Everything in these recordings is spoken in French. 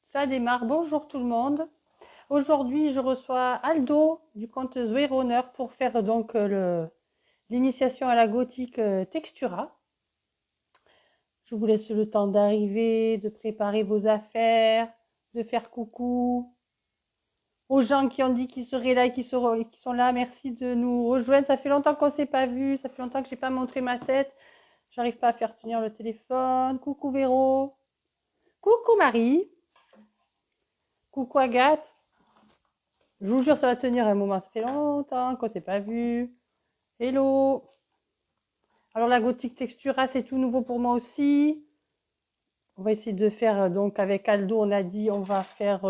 Ça démarre. Bonjour tout le monde. Aujourd'hui, je reçois Aldo du compte Zoé Runner pour faire donc l'initiation à la gothique Textura. Je vous laisse le temps d'arriver, de préparer vos affaires, de faire coucou aux gens qui ont dit qu'ils seraient là et qui sont là. Merci de nous rejoindre. Ça fait longtemps qu'on ne s'est pas vu. Ça fait longtemps que je n'ai pas montré ma tête. J'arrive pas à faire tenir le téléphone. Coucou Véro. Coucou Marie. Coucou Agathe. Je vous jure, ça va tenir un moment. Ça fait longtemps qu'on ne s'est pas vu. Hello. Alors, la gothique textura, c'est tout nouveau pour moi aussi. On va essayer de faire, donc, avec Aldo, on a dit, on va faire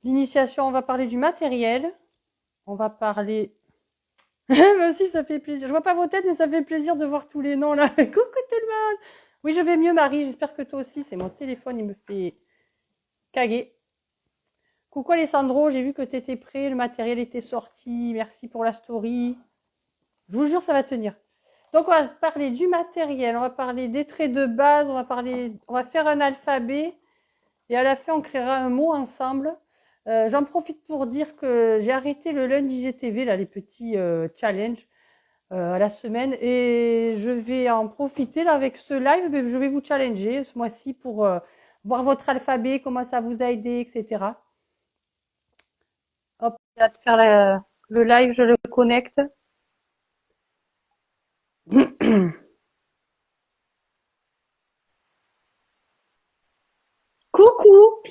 l'initiation. On va parler du matériel. On va parler. Moi aussi, ça fait plaisir. Je vois pas vos têtes, mais ça fait plaisir de voir tous les noms là. Coucou tout le monde. Oui, je vais mieux, Marie. J'espère que toi aussi. C'est mon téléphone, il me fait caguer. Coucou Alessandro, j'ai vu que tu étais prêt, le matériel était sorti, merci pour la story. Je vous jure, ça va tenir. Donc, on va parler du matériel, on va parler des traits de base, on va faire un alphabet et à la fin, on créera un mot ensemble. J'en profite pour dire que j'ai arrêté le lundi GTV, là, les petits challenges à la semaine et je vais en profiter là, avec ce live, je vais vous challenger ce mois-ci pour voir votre alphabet, comment ça vous a aidé, etc. Hop, je vais faire le live, je le connecte. Coucou,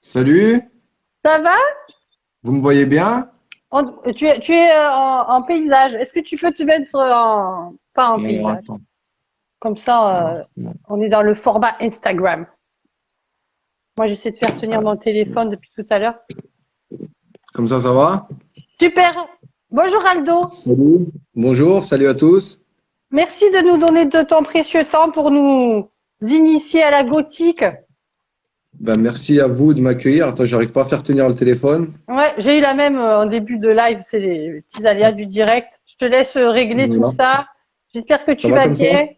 Salut, ça va? vous me voyez bien? Tu es en paysage. Est-ce que tu peux te mettre pas en Alors, paysage? attends. Comme ça, Alors, on est dans le format Instagram. Moi, j'essaie de faire tenir mon téléphone depuis tout à l'heure. comme ça va? Super. Bonjour Aldo. Salut. Bonjour, salut à tous. Merci de nous donner de ton précieux temps pour nous initier à la gothique. Ben, merci à vous de m'accueillir. Attends, j'arrive pas à faire tenir le téléphone. Ouais, j'ai eu la même en début de live, c'est les petits aléas du direct. Je te laisse régler tout Voilà. ça. J'espère que Ça tu va vas comme ça? bien.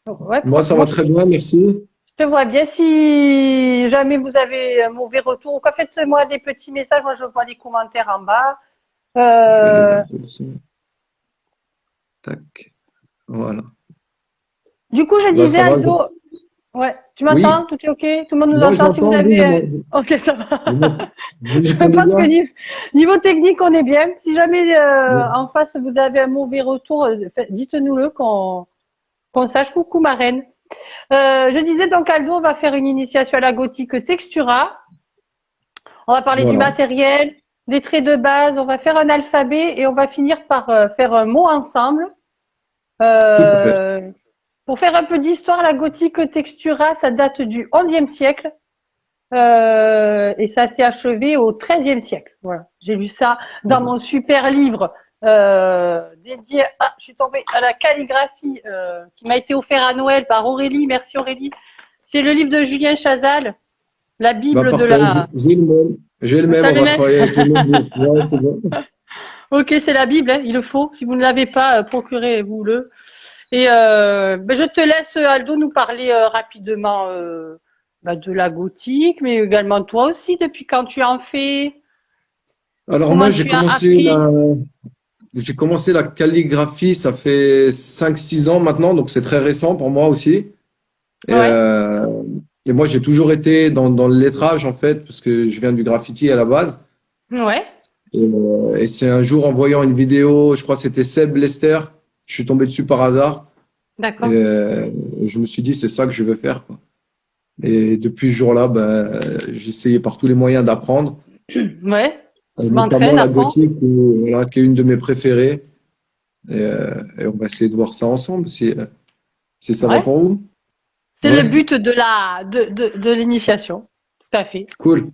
Ouais, Moi, ça moi va je très bien, merci. te vois bien. Si jamais vous avez un mauvais retour, ou quoi, faites-moi des petits messages. Moi, je vois les commentaires en bas. Je vais aller Euh, monter le son. Tac. Voilà. du coup, je Là, disais ça va? Aldo, ouais, tu m'entends? Oui. Tout est OK? Tout le monde nous Moi, entend? Si vous j'entends. Vous, avez, OK, ça va. vous Je m'entendez pense que bien? niveau technique, on est bien. Si jamais Oui. en face vous avez un mauvais retour, dites-nous-le qu'on sache. Coucou ma reine. Je disais donc Aldo, on va faire une initiation à la gothique Textura. On va parler du Voilà. matériel, des traits de base, on va faire un alphabet et on va finir par faire un mot ensemble. Tout à fait. Euh, pour faire un peu d'histoire, la gothique Textura, ça date du XIe siècle. Et ça s'est achevé au XIIIe siècle. Voilà, j'ai lu ça dans mon super livre dédié. Ah, je suis tombée à la calligraphie qui m'a été offert à Noël par Aurélie. Merci Aurélie. C'est le livre de Julien Chazal, la Bah, Bible de parfait. la. J'ai le même. J'ai le même. Ça On le va met. travailler avec le même livre. Ouais, c'est bon. Ok, c'est la Bible, hein, il le faut. Si vous ne l'avez pas, procurez-vous-le. Et ben, je te laisse Aldo nous parler rapidement de la gothique, mais également toi aussi. Depuis quand tu en fais? Alors, Comment moi, j'ai tu as commencé appris? la calligraphie, ça fait 5, 6 ans maintenant, donc c'est très récent pour moi aussi. Et, Ouais, euh, et moi, j'ai toujours été dans le lettrage, en fait, parce que je viens du graffiti à la base. ouais, Et c'est un jour, en voyant une vidéo, je crois que c'était Seb Lester, je suis tombé dessus par hasard. Et d'accord. je me suis dit, c'est ça que je veux faire, quoi. Et depuis ce jour-là, ben, j'ai essayé par tous les moyens d'apprendre, Ouais, je notamment m'entraîne à la fond. gothique, voilà, qui est une de mes préférées. Et on va essayer de voir ça ensemble, si ça va Ouais, pour vous. c'est le Ouais, but de l'initiation. Tout à fait. cool.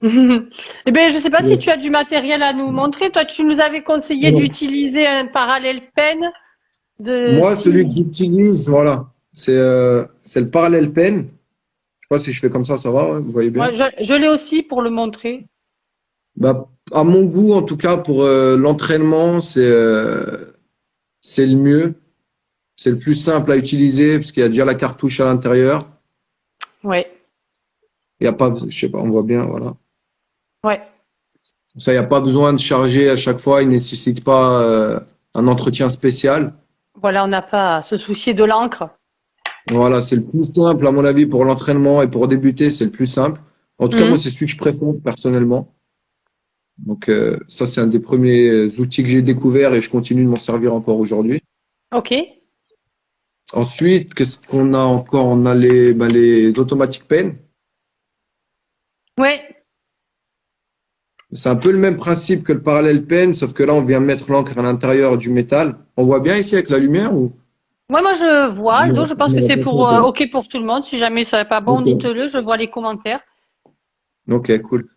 Eh bien, je sais pas si tu Yes. as du matériel à nous montrer. Toi, tu nous avais conseillé Alors, d'utiliser un parallèle pen de moi, celui que 6. j'utilise, voilà, c'est le parallèle pen. Je sais pas si je fais comme ça va, ouais, vous voyez bien. Ouais, je l'ai aussi pour le montrer. Bah, à mon goût, en tout cas, pour l'entraînement, c'est le mieux. C'est le plus simple à utiliser parce qu'il y a déjà la cartouche à l'intérieur. Ouais. Il y a pas, je sais pas, on voit bien, voilà. Ouais. Ça, il n'y a pas besoin de charger à chaque fois. Il ne nécessite pas un entretien spécial. Voilà, on n'a pas à se soucier de l'encre. Voilà, c'est le plus simple, à mon avis, pour l'entraînement et pour débuter, c'est le plus simple. En tout cas, moi, Mhm. c'est celui que je préfère personnellement. Donc, ça, c'est un des premiers outils que j'ai découvert et je continue de m'en servir encore aujourd'hui. Ok. Ensuite, qu'est-ce qu'on a encore? On a les automatic pen. Ouais. C'est un peu le même principe que le parallèle pen, sauf que là, on vient mettre l'encre à l'intérieur du métal. On voit bien ici avec la lumière ou? Moi, je vois. Donc, je Je pense me que c'est répète pour un peu. OK pour tout le monde. Si jamais ça n'est pas bon, Ok, dites-le. Je vois les commentaires. ok, cool.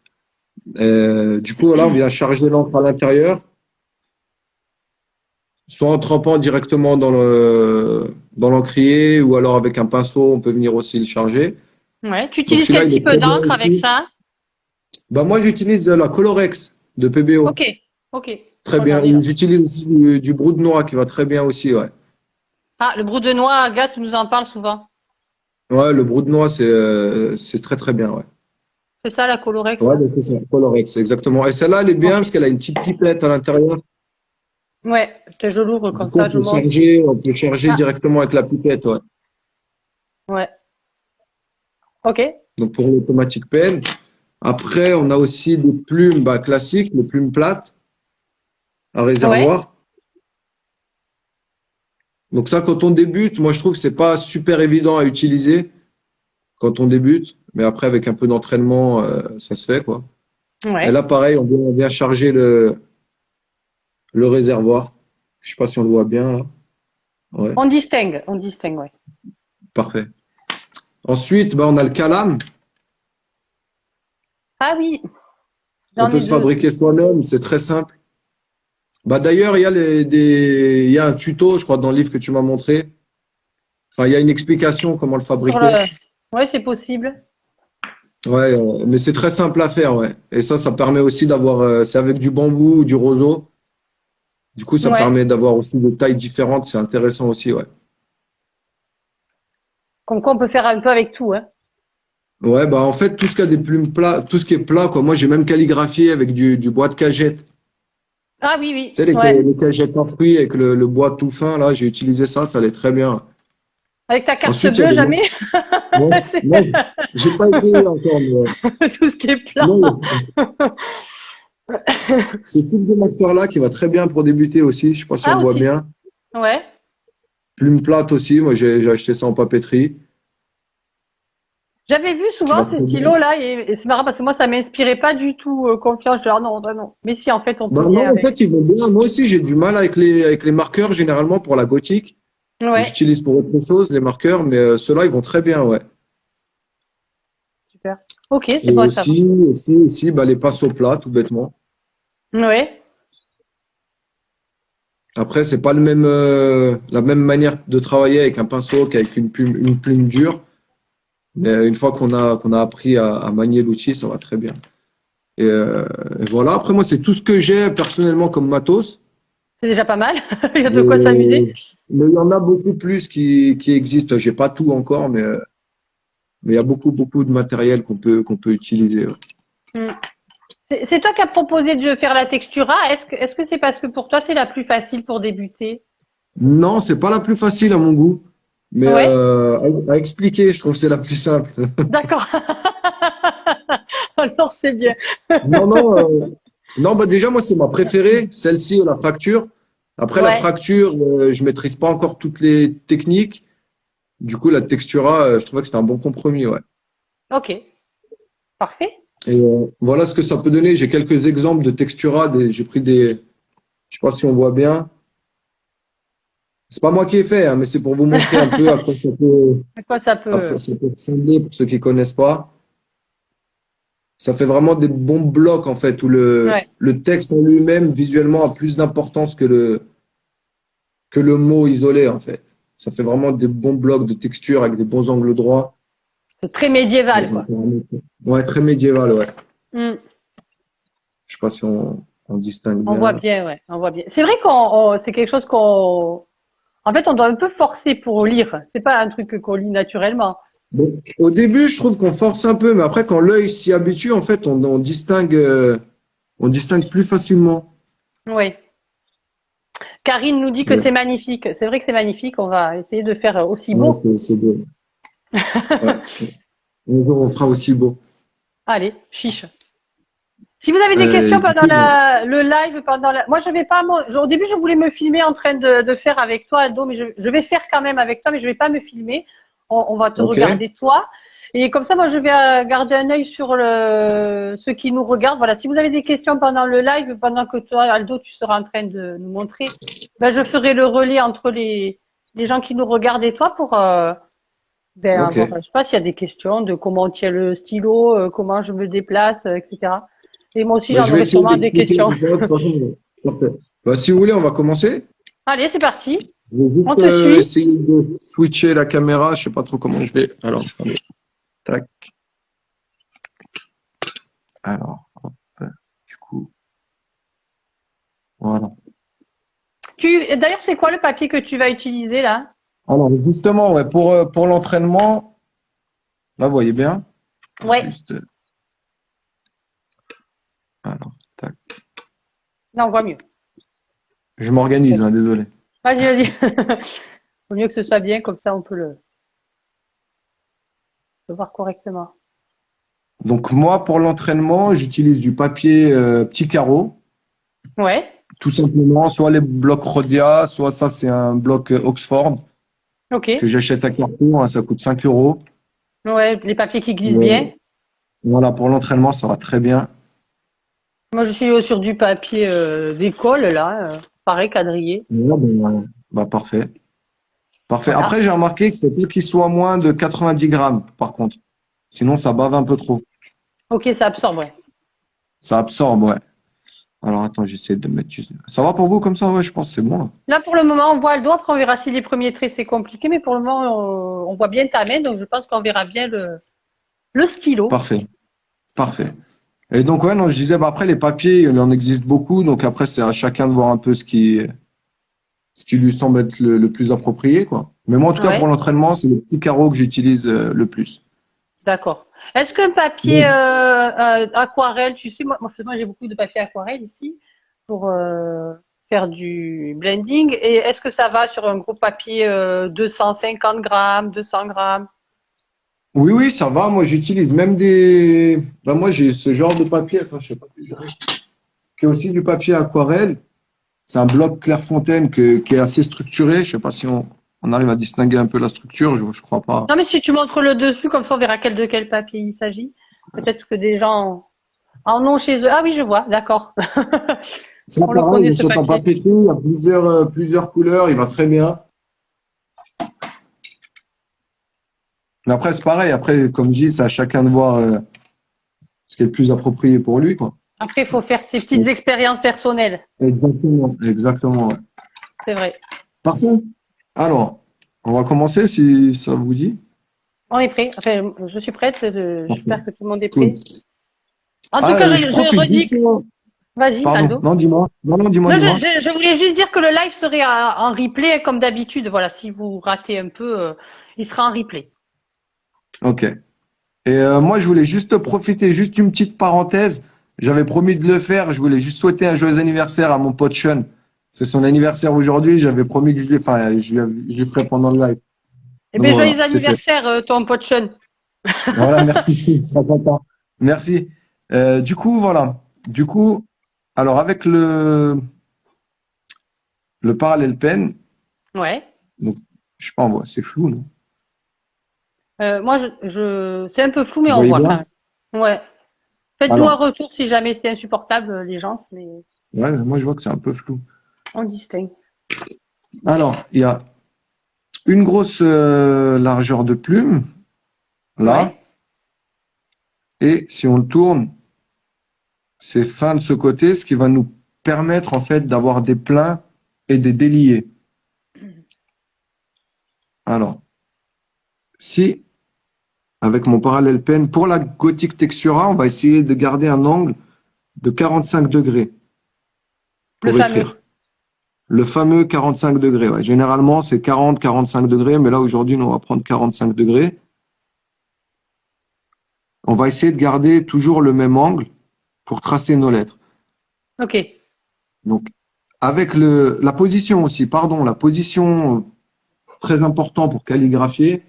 Du coup, là, on vient charger l'encre à l'intérieur, soit en trempant directement dans l'encrier, ou alors avec un pinceau, on peut venir aussi le charger. Ouais. Tu Donc utilises celui-là, quel il est type très bien d'encre avec aussi. ça? Bah, moi, j'utilise la Colorex de Ok. PBO. Ok. Très Moi, bien. j'en ai Ou là. j'utilise aussi du Brut Noir qui va très bien aussi, ouais. Ah, le brou de noix, Agathe nous en parle souvent. Ouais, le Brut Noir, c'est très très bien, ouais. C'est ça, la Colorex, Ouais, là? donc c'est ça, Colorex, exactement. Et celle-là, elle est bien Ok. parce qu'elle a une petite pipette à l'intérieur. Ouais. Que je l'ouvre Du comme coup, ça, je monte. on peut charger Ah, directement avec la pipette, ouais. ouais. Ok. Donc pour l'automatic pen. Après, on a aussi des plumes bah, classiques, les plumes plates à Ouais. réservoir. Donc ça, quand on débute, moi je trouve que c'est pas super évident à utiliser quand on débute, mais après avec un peu d'entraînement, ça se fait quoi. Et là, Ouais. pareil, on vient charger le réservoir. Je sais pas si on le voit bien là. Ouais, On distingue, ouais. parfait. Ensuite, bah, on a le calame. Ah oui, On j'en peut ai se deux. fabriquer soi-même, c'est très simple. Bah d'ailleurs, il y a un tuto, je crois, dans le livre que tu m'as montré. Enfin, il y a une explication comment le Sur le... fabriquer. Ouais, c'est possible. Ouais, mais c'est très simple à faire, ouais. Et ça permet aussi d'avoir, c'est avec du bambou ou du roseau. Du coup, ça Ouais. permet d'avoir aussi des tailles différentes. C'est intéressant aussi, ouais. Comme quoi, on peut faire un peu avec tout, hein. Ouais, bah en fait, tout ce qui a des plumes plats, tout ce qui est plat, quoi. Moi, j'ai même calligraphié avec du bois de cagette. Ah oui, Tu sais, oui, ouais. les cagettes en fruits avec le bois tout fin, là, j'ai utilisé ça, ça allait très bien. Avec ta carte Ensuite, il y a bleue, des... jamais? Moi, C'est moi, j'ai pas essayé encore, mais tout ce qui est plat. non, c'est type de matière-là qui va très bien pour débuter aussi. Je sais pas si on Ah le voit aussi. bien. Ouais. Plume plate aussi. Moi, j'ai acheté ça en papeterie. J'avais vu Qui souvent va ces très bien. stylos-là et c'est marrant parce que moi, ça m'inspirait pas du tout confiance. Je dis, ah non, bah non. Mais si, en fait, on peut Bah bien non, en avec. fait, ils vont bien. Moi aussi, j'ai du mal avec les marqueurs, généralement, pour la gothique. Ouais, J'utilise pour autre chose, les marqueurs, mais ceux-là, ils vont très bien, ouais. super. Ok, c'est Et bon à savoir. aussi, bah, les pinceaux plats, tout bêtement. Ouais. Après, c'est pas la même manière de travailler avec un pinceau qu'avec une plume dure. Mais une fois qu'on a appris à manier l'outil, ça va très bien. Et voilà. Après, moi, c'est tout ce que j'ai personnellement comme matos. C'est déjà pas mal. Il y a de quoi s'amuser. Mais, mais il y en a beaucoup plus qui existent. J'ai pas tout encore, mais il y a beaucoup de matériel qu'on peut utiliser. Ouais. Hmm. C'est toi qui as proposé de faire la textura. Est-ce que c'est parce que pour toi, c'est la plus facile pour débuter? Non, c'est pas la plus facile à mon goût, mais Ouais. à expliquer, je trouve que c'est la plus simple. D'accord. Alors, c'est bien. Non, non, non, bah déjà, moi, c'est ma préférée, celle-ci et la fracture. Après, la Ouais. fracture, je maîtrise pas encore toutes les techniques. Du coup, la textura, je trouvais que c'était un bon compromis, ouais. Ok. Parfait. Et voilà ce que ça peut donner. J'ai quelques exemples de textura. J'ai pris je sais pas si on voit bien. C'est pas moi qui ai fait, hein, mais c'est pour vous montrer un peu À quoi ça à quoi peut... ça peut ressembler pour ceux qui connaissent pas. Ça fait vraiment des bons blocs, en fait, où Ouais. le texte en lui-même, visuellement, a plus d'importance que le mot isolé, en fait. Ça fait vraiment des bons blocs de texture avec des bons angles droits. C'est très Et médiéval, ça me quoi. permet- Ouais, très médiéval, ouais. Hmm. Je sais pas si on distingue On bien, voit là. bien, ouais. On voit bien. C'est vrai c'est quelque chose qu'on, en fait, on doit un peu forcer pour lire. C'est pas un truc qu'on lit naturellement. Bon, au début, je trouve qu'on force un peu, mais après, quand l'œil s'y habitue, en fait, on distingue plus facilement. Oui. Karine nous dit que Ouais, c'est magnifique. C'est vrai que c'est magnifique. On va essayer de faire aussi ouais, beau. c'est beau. Ouais. Un jour, on fera aussi beau. Allez, chiche. Si vous avez des questions Du pendant coup, le live, moi je vais pas, au début je voulais me filmer en train de faire avec toi, Aldo, mais je vais faire quand même avec toi, mais je vais pas me filmer. On va te ok, regarder toi. Et comme ça, moi je vais garder un œil sur ceux qui nous regardent. Voilà, si vous avez des questions pendant le live, pendant que toi, Aldo, tu seras en train de nous montrer, ben, je ferai le relais entre les gens qui nous regardent et toi pour avoir, ok. je sais pas s'il y a des questions de comment on tient le stylo, comment je me déplace, etc. Et moi aussi, Bah, j'en je vais aurai essayer sûrement des d'expliquer questions. comme ça. De toute façon, parfait. Bah, si vous voulez, on va commencer. Allez, c'est parti. Je vais On juste te suit. essayer de switcher la caméra. Je sais pas trop comment je vais. Alors, attendez. Tac. Alors, hop. Du coup, voilà. D'ailleurs, c'est quoi le papier que tu vas utiliser là? Alors, justement, ouais, pour l'entraînement, là, vous voyez bien. Ouais. Juste, alors, tac. Là, on voit mieux. Je m'organise, hein, désolé. Vas-y, vas-y. Vaut mieux que ce soit bien, comme ça, on peut le voir correctement. Donc, moi, pour l'entraînement, j'utilise du papier petit carreau, Ouais. tout simplement. Soit les blocs Rhodia, soit ça, c'est un bloc Oxford Ok. que j'achète à Carrefour, hein, ça coûte 5 euros. Ouais, les papiers qui glissent Euh, bien. voilà, pour l'entraînement, ça va très bien. Moi, je suis sur du papier d'école là, pareil, quadrillé. Voilà, bah, parfait. Parfait. Voilà. Après, j'ai remarqué qu'il faut pas qu'il soit moins de 90 grammes, par contre. Sinon, ça bave un peu trop. Ok, ça absorbe, ouais. Ça absorbe, ouais. Alors, attends, j'essaie de mettre juste. Ça va pour vous comme ça? Ouais, je pense que c'est bon, là. Là, pour le moment, on voit le doigt. Après, on verra si les premiers traits, c'est compliqué. Mais pour le moment, on voit bien ta main. Donc, je pense qu'on verra bien le stylo. Parfait. Parfait. Et donc, ouais, non, je disais, bah, après, les papiers, il en existe beaucoup. Donc, après, c'est à chacun de voir un peu ce qui lui semble être le plus approprié, quoi. Mais moi, en tout cas, pour Ouais, l'entraînement, c'est le petit carreau que j'utilise le plus. d'accord. Est-ce qu'un papier Donc, aquarelle, tu sais, moi j'ai beaucoup de papier aquarelle ici pour faire du blending. Et est-ce que ça va sur un gros papier 250 grammes, 200 grammes? oui, oui, ça va. Moi, j'utilise même des. Bah, moi, j'ai ce genre de papier. Attends, je sais pas si j'arrive. Qui est aussi du papier aquarelle. C'est un bloc Clairefontaine qui est assez structuré. Je sais pas si on arrive à distinguer un peu la structure. Je crois pas. Non, mais si tu montres le dessus, comme ça on verra de quel papier il s'agit. Peut-être que des gens en ont chez eux. Ah oui, je vois, d'accord. Ça, On le pareil, connaît il ce saute en papier. papier clé. Il y a plusieurs couleurs. Il va très bien. Mais après, c'est pareil. Après, comme je dis, c'est à chacun de voir ce qui est le plus approprié pour lui, quoi. Après, il faut faire ses petites expériences personnelles. Exactement. Exactement, ouais. C'est vrai. Parfait. Alors, on va commencer si ça vous dit. On est prêt. Enfin, je suis prête. Parfait. J'espère que tout le monde est Cool. prêt. En tout Ah, cas, je je profite redis. justement. Vas-y, Pardon. Aldo. Non, dis-moi. Non, non, dis-moi, Non, dis-moi. je voulais juste dire que le live serait en replay comme d'habitude. Voilà, si vous ratez un peu, il sera en replay. Ok. Et moi, je voulais juste profiter, juste une petite parenthèse. J'avais promis de le faire. Je voulais juste souhaiter un joyeux anniversaire à mon pote Sean. C'est son anniversaire aujourd'hui. J'avais promis que je lui ferai pendant le live. Eh Donc bien, voilà, joyeux c'est fait. anniversaire, ton pote Sean. Voilà, merci. Ça content. Merci. Du coup, voilà. Du coup, alors avec le parallèle pen, Ouais. donc je sais pas, on voit, c'est flou, non? Moi, c'est un peu flou, mais Vous on voyez voit quand bien? même. Ouais. Faites-nous un Alors, retour si jamais c'est insupportable, les gens, mais ouais, moi je vois que c'est un peu flou. on distingue. Alors, il y a une grosse largeur de plume, là, Ouais. et si on le tourne, c'est fin de ce côté, ce qui va nous permettre en fait d'avoir des pleins et des déliés. Alors, si avec mon parallèle pen, pour la Gothic Textura, on va essayer de garder un angle de 45 degrés Le pour fameux. écrire. Le fameux 45 degrés. Ouais. Généralement, c'est 40, 45 degrés, mais là aujourd'hui, nous, on va prendre 45 degrés. On va essayer de garder toujours le même angle pour tracer nos lettres. Ok. Donc, avec la position aussi, pardon, la position très importante pour calligraphier,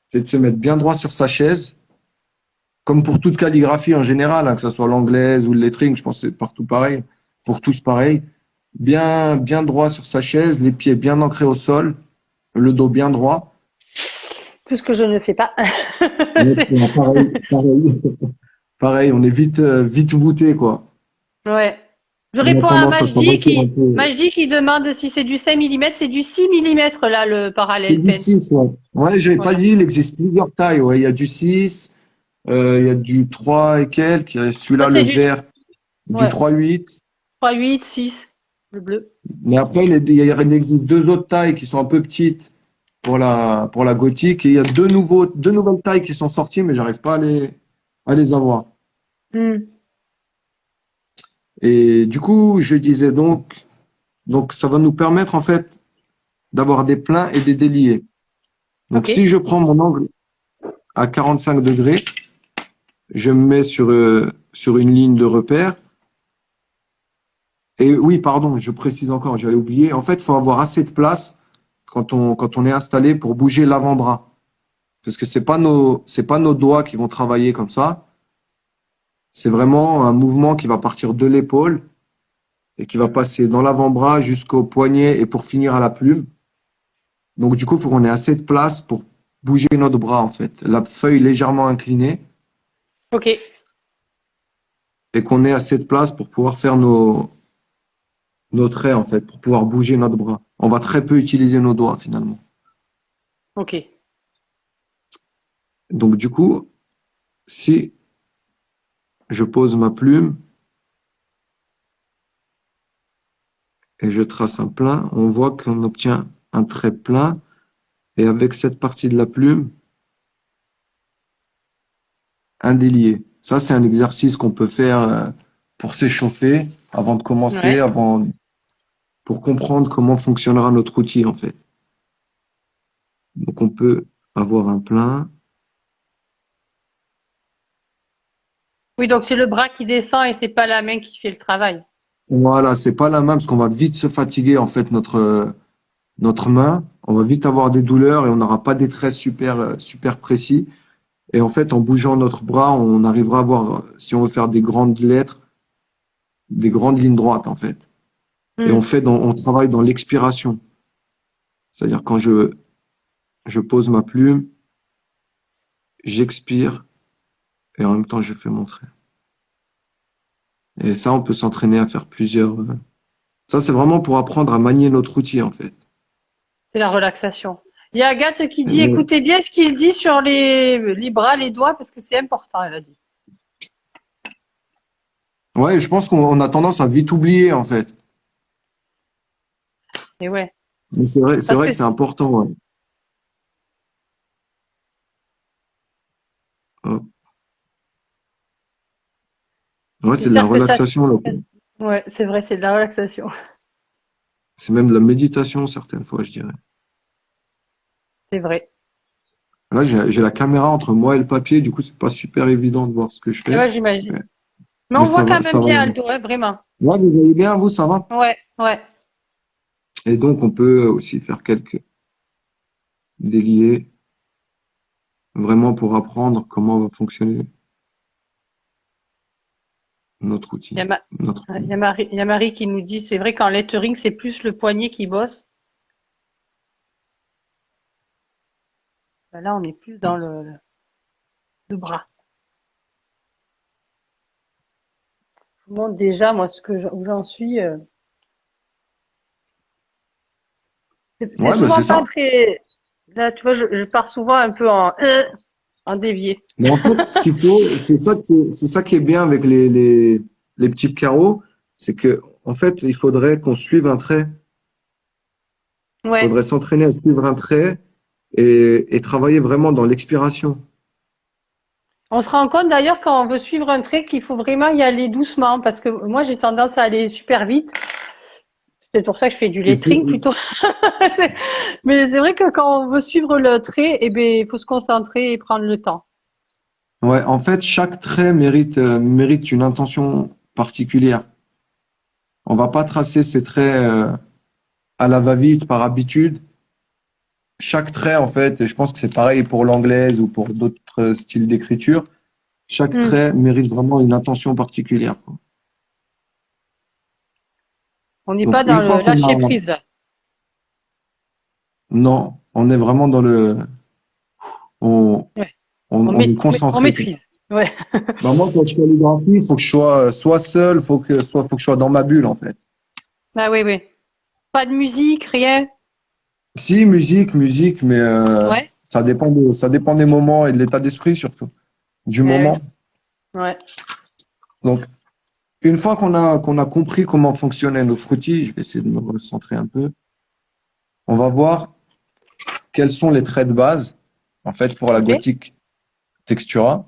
c'est de se mettre bien droit sur sa chaise, comme pour toute calligraphie en général, hein, que ce soit l'anglaise ou le lettering, je pense que c'est partout pareil, pour tous pareil. Bien droit sur sa chaise, les pieds bien ancrés au sol, le dos bien droit. Tout ce que je ne fais pas. Exactement, pareil. Pareil, on est vite voûté, quoi. Ouais. Je On a réponds à tendance à s'avancer un peu. Majdi qui demande si c'est du 5 millimètres. C'est du 6 millimètres là, le C'est parallèle du pen. 6, ouais. Ouais, j'avais pas Voilà. dit, il existe plusieurs tailles, ouais. Il y a du 6, il y a du 3 et quelques, il y a Ça, celui-là, le c'est du vert, du ouais. 3,8. 3, 8, 6. Le bleu. Mais après, il existe deux autres tailles qui sont un peu petites pour la gothique. Et il y a deux nouvelles tailles qui sont sorties, mais j'arrive pas à les avoir. Hmm. Et du coup, je disais donc ça va nous permettre, en fait, d'avoir des pleins et des déliés. Donc, Ok. si je prends mon angle à 45 degrés, je me mets sur une ligne de repère. Et oui, pardon, je précise encore, j'avais oublié. En fait, il faut avoir assez de place quand on est installé pour bouger l'avant-bras. Parce que c'est pas nos doigts qui vont travailler comme ça. C'est vraiment un mouvement qui va partir de l'épaule et qui va passer dans l'avant-bras jusqu'au poignet et pour finir à la plume. Donc, du coup, il faut qu'on ait assez de place pour bouger notre bras, en fait. La feuille légèrement inclinée Ok. et qu'on ait assez de place pour pouvoir faire nos traits, en fait, pour pouvoir bouger notre bras. On va très peu utiliser nos doigts, finalement. Ok. Donc, du coup, si je pose ma plume et je trace un plein, on voit qu'on obtient un trait plein. Et avec cette partie de la plume, un délié. Ça, c'est un exercice qu'on peut faire pour s'échauffer avant de commencer, Ouais. pour comprendre comment fonctionnera notre outil, en fait. Donc, on peut avoir un plein. Oui, donc c'est le bras qui descend et c'est pas la main qui fait le travail. Voilà, c'est pas la main parce qu'on va vite se fatiguer, en fait, notre main. On va vite avoir des douleurs et on n'aura pas des traits super précis. Et en fait, en bougeant notre bras, on arrivera à avoir, si on veut faire des grandes lettres, des grandes lignes droites, en fait. Et Hmm. on travaille dans l'expiration. C'est-à-dire quand je pose ma plume, j'expire et en même temps je fais mon trait. Et ça, on peut s'entraîner à faire plusieurs. Ça, c'est vraiment pour apprendre à manier notre outil, en fait. C'est la relaxation. Il y a Agathe qui dit, Et- écoutez bien ce qu'il dit sur les bras, les doigts, parce que c'est important, elle a dit. ouais, je pense qu'on a tendance à vite oublier, en fait. Et ouais. Mais c'est Parce vrai que que c'est important. Ouais, Hop. Ouais, c'est c'est de la clair que ça, relaxation, là. ouais, c'est vrai, c'est de la relaxation. C'est même de la méditation, certaines fois, je dirais. C'est vrai. Là, j'ai la caméra entre moi et le papier, du coup, c'est pas super évident de voir ce que je Et fais. ouais, j'imagine. Mais, Mais mais on voit quand ça même va. bien Aldo, ouais, vraiment. Ouais, vous voyez bien, vous, ça va? Ouais, ouais. Et donc, on peut aussi faire quelques déliés, vraiment pour apprendre comment va fonctionner notre Il y a, outil, Ma- notre il plume. y a Marie, il y a Marie qui nous dit, c'est vrai qu'en lettering, c'est plus le poignet qui bosse. Ben là, on est plus dans le bras. Je vous montre déjà, moi, où j'en suis. C'est Ouais, bah souvent c'est pas ça. très. Là, tu vois, je pars souvent un peu en dévié. Mais en fait, ce qu'il faut, c'est ça qui est bien avec les petits carreaux, c'est que, en fait, il faudrait qu'on suive un trait. Il Ouais. faudrait s'entraîner à suivre un trait et travailler vraiment dans l'expiration. On se rend compte d'ailleurs quand on veut suivre un trait qu'il faut vraiment y aller doucement parce que moi j'ai tendance à aller super vite. C'est pour ça que je fais du Et c'est- lettering plutôt. Mais c'est vrai que quand on veut suivre le trait, eh ben, il faut se concentrer et prendre le temps. Ouais, en fait, chaque trait mérite une intention particulière. On va pas tracer ces traits à la va-vite par habitude. Chaque trait, en fait, et je pense que c'est pareil pour l'anglaise ou pour d'autres styles d'écriture, chaque Hmm. trait mérite vraiment une intention particulière, quoi. On n'est pas Donc, dans une fois le qu'on lâcher a, prise là. non, on est vraiment dans on, Ouais. on est On concentré, quoi. maîtrise. Ouais. Bah, moi, quand je calligraphie, il faut que je sois soit seul, faut que je sois dans ma bulle, en fait. Ah oui, oui. Pas de musique, rien. Si, musique, mais Ouais. ça dépend des moments et de l'état d'esprit surtout, du Ouais, moment. oui. Ouais. Donc, une fois qu'on a compris comment fonctionnait notre outil, je vais essayer de me recentrer un peu. On va voir quels sont les traits de base, en fait, pour la Ok. gothique textura.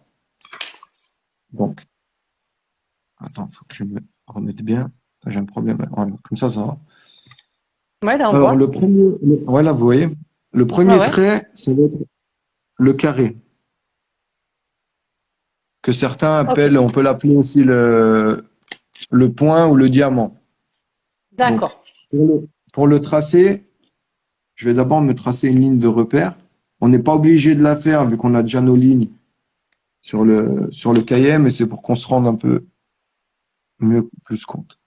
Donc, attends, faut que je me remette bien. J'ai un problème. Voilà, comme ça va. Ouais, là on Alors, voit. voilà, vous voyez, le Ouais, premier ouais. trait, ça va être le carré, que certains Ok. appellent, on peut l'appeler aussi le point ou le diamant. Donc, D'accord. pour le tracer, je vais d'abord me tracer une ligne de repère. On n'est pas obligé de la faire vu qu'on a déjà nos lignes sur le cahier, mais c'est pour qu'on se rende un peu mieux, plus compte.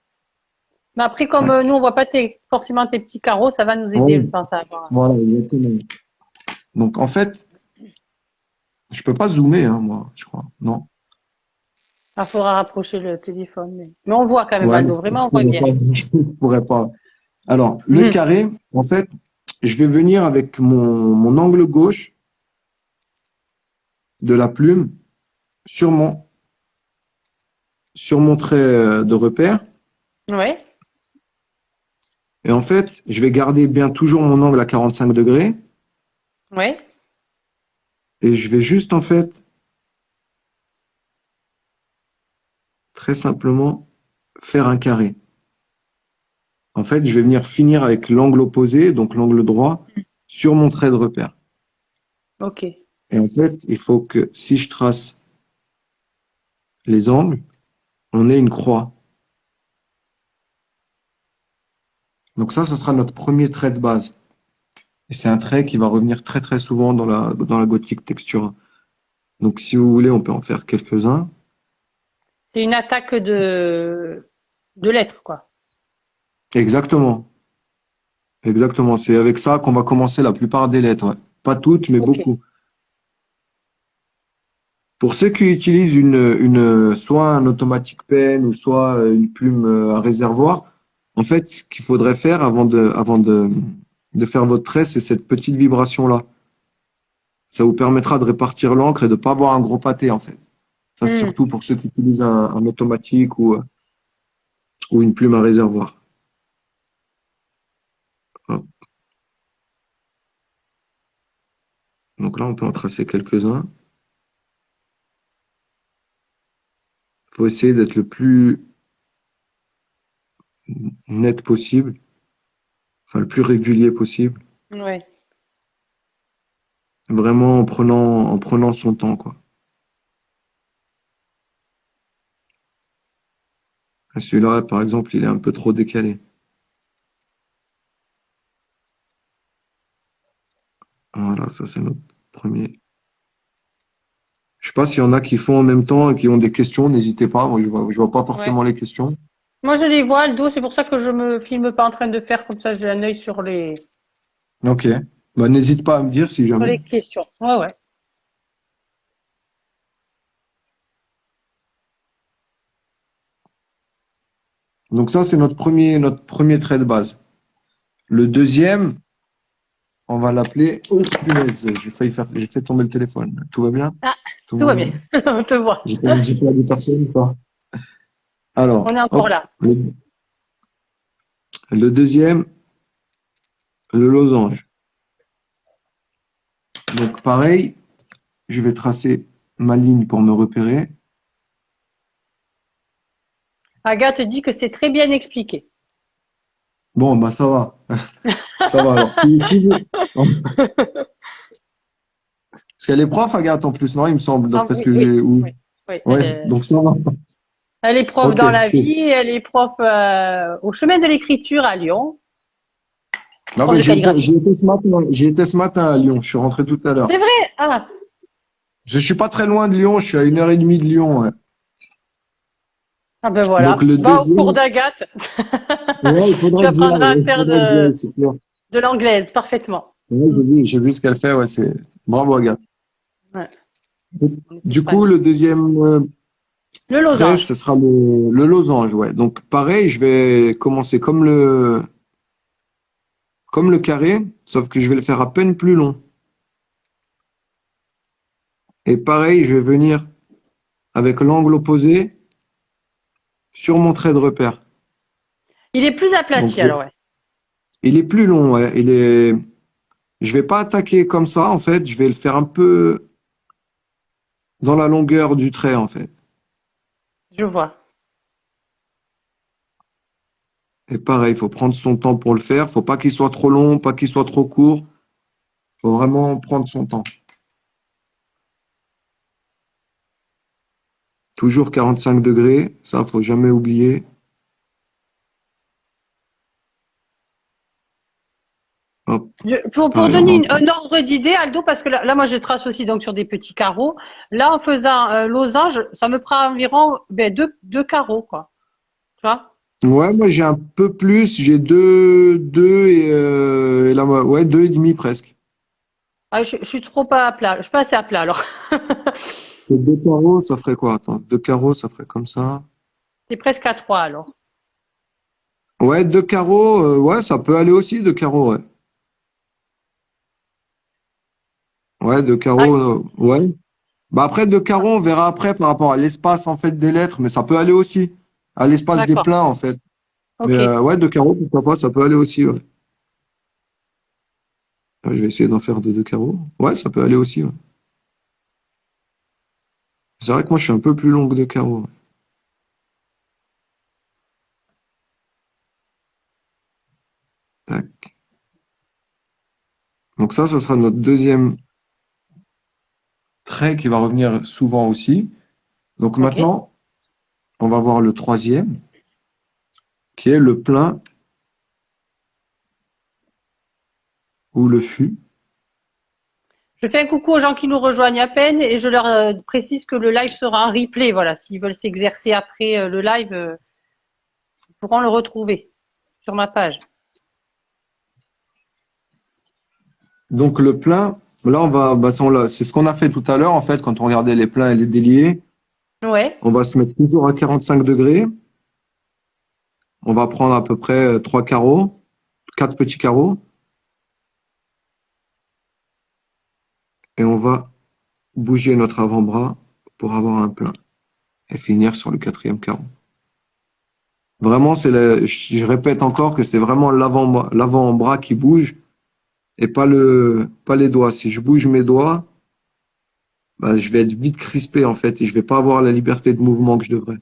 Mais après, comme Tac. nous on voit pas forcément tes petits carreaux, ça va nous aider, je Ouais, pense à avoir. voilà, exactement. Donc, en fait, je peux pas zoomer, hein, moi, je crois. Non. Il faudra rapprocher le téléphone. Mais on voit quand même, Ouais, Aldo. Vraiment, je on voit pourrais bien. pas. Je pourrais pas. Alors, le Mhm. carré, en fait, je vais venir avec mon angle gauche de la plume sur mon trait de repère. Ouais. Et en fait, je vais garder bien toujours mon angle à 45 degrés. Ouais. Et je vais juste, en fait, très simplement, faire un carré. En fait, je vais venir finir avec l'angle opposé, donc l'angle droit, sur mon trait de repère. Ok. Et en fait, il faut que si je trace les angles, on ait une croix. Donc ça sera notre premier trait de base. Et c'est un trait qui va revenir très très souvent dans la gothique textura. Donc si vous voulez, on peut en faire quelques-uns. C'est une attaque de lettres, quoi. Exactement. Exactement. C'est avec ça qu'on va commencer la plupart des lettres. Ouais. Pas toutes, mais Ok. beaucoup. Pour ceux qui utilisent soit un automatic pen ou soit une plume à réservoir, en fait, ce qu'il faudrait faire avant de faire votre trait, c'est cette petite vibration-là. Ça vous permettra de répartir l'encre et de pas avoir un gros pâté, en fait. Ça, c'est Hmm. surtout pour ceux qui utilisent un automatique ou une plume à réservoir. Hop. Donc là, on peut en tracer quelques-uns. Il faut essayer d'être le plus net possible, enfin le plus régulier possible. Ouais. Vraiment en prenant son temps, quoi. Celui-là, par exemple, il est un peu trop décalé. Voilà, ça c'est notre premier. Je sais pas s'il y en a qui font en même temps et qui ont des questions, n'hésitez pas. Moi, je vois pas Ouais. forcément les questions. Moi, je les vois, Aldo. C'est pour ça que je me filme pas en train de faire comme ça. J'ai un œil Ok. Bah, n'hésite pas à me dire si sur jamais. les questions. Ouais, ouais. Donc ça, c'est notre premier trait de base. Le deuxième, on va l'appeler. Oh, punaise, j'ai fait tomber le téléphone. Tout va bien? Ah, Tout tout va va bien. bien? On te voit. J'ai pas de personne ou pas? Alors, On est encore hop. là. Le deuxième, le losange. Donc pareil, je vais tracer ma ligne pour me repérer. Agathe dit que c'est très bien expliqué. Bon, bah ça va. Ça va alors. Si vous- Parce qu'elle est prof, Agathe, en plus, non, il me semble, Ah, d'après ce oui, que oui, j'ai. oui, oui. Ouais, donc ça va. Elle est prof Ok. dans la vie, elle est prof au chemin de l'écriture à Lyon, Ah prof ben, de calligraphie. j'y étais ce matin. J'y étais ce matin à Lyon. Je suis rentré tout à l'heure. C'est vrai? Ah, Je suis pas très loin de Lyon. Je suis à 1h30 de Lyon. Ouais. ah ben Donc voilà. le Va au cours deuxième, d'Agathe. ouais, Tu apprendras à il faire faudrait que j'y aille, c'est clair. de l'anglaise parfaitement. Ouais, Mm. j'ai vu ce qu'elle fait. Ouais, c'est bravo, Agathe. Ouais, on est tous Du fans. coup, le deuxième Le trait, losange. ce sera le losange. Ouais. Donc pareil, je vais commencer comme le carré, sauf que je vais le faire à peine plus long. Et pareil, je vais venir avec l'angle opposé sur mon trait de repère. Il est plus Donc aplati alors, ouais. il est plus long. Ouais. Je vais pas attaquer comme ça, en fait. Je vais le faire un peu dans la longueur du trait, en fait. Je vois. Et pareil, il faut prendre son temps pour le faire. Faut pas qu'il soit trop long, pas qu'il soit trop court. Faut vraiment prendre son temps. Toujours 45 degrés, ça, faut jamais oublier. Hop, Pour pareil, on donner entend. un ordre d'idée, Aldo, parce que là, moi, je trace aussi donc sur des petits carreaux. Là, en faisant un losange, ça me prend environ deux carreaux, quoi. Tu vois? Ouais, moi j'ai un peu plus, j'ai deux et là, ouais, deux et demi presque. Ah, je suis trop pas à plat. Je suis pas assez à plat, alors. Et deux carreaux, ça ferait quoi? Attends, deux carreaux, ça ferait comme ça. C'est presque à trois, alors. Ouais, deux carreaux, ouais, ça peut aller aussi, deux carreaux, ouais. Ouais, deux Ah, carreaux, ouais. Bah après, deux carreaux, on verra après par rapport à l'espace en fait des lettres, mais ça peut aller aussi. À l'espace des d'accord. pleins en fait. Mais Ok. ouais, deux carreaux, pourquoi pas, ça peut aller aussi, ouais. Je vais essayer d'en faire de deux carreaux. Ouais, ça peut aller aussi, ouais. C'est vrai que moi je suis un peu plus long que deux carreaux, ouais. Tac. Donc ça sera notre deuxième trait qui va revenir souvent aussi. Donc Ok. maintenant, on va voir le troisième, qui est le plein ou le fût. Je fais un coucou aux gens qui nous rejoignent à peine et je leur précise que le live sera en replay. Voilà. S'ils veulent s'exercer après le live, ils pourront le retrouver sur ma page. Donc le plein, là on va, bah, c'est ce qu'on a fait tout à l'heure en fait quand on regardait les pleins et les déliés. Ouais. On va se mettre toujours à 45 degrés. On va prendre à peu près trois carreaux, quatre petits carreaux, et on va bouger notre avant-bras pour avoir un plein et finir sur le quatrième carreau. Vraiment, je répète encore que c'est vraiment l'avant-bras qui bouge et pas les doigts. Si je bouge mes doigts, bah, je vais être vite crispé en fait et je vais pas avoir la liberté de mouvement que je devrais.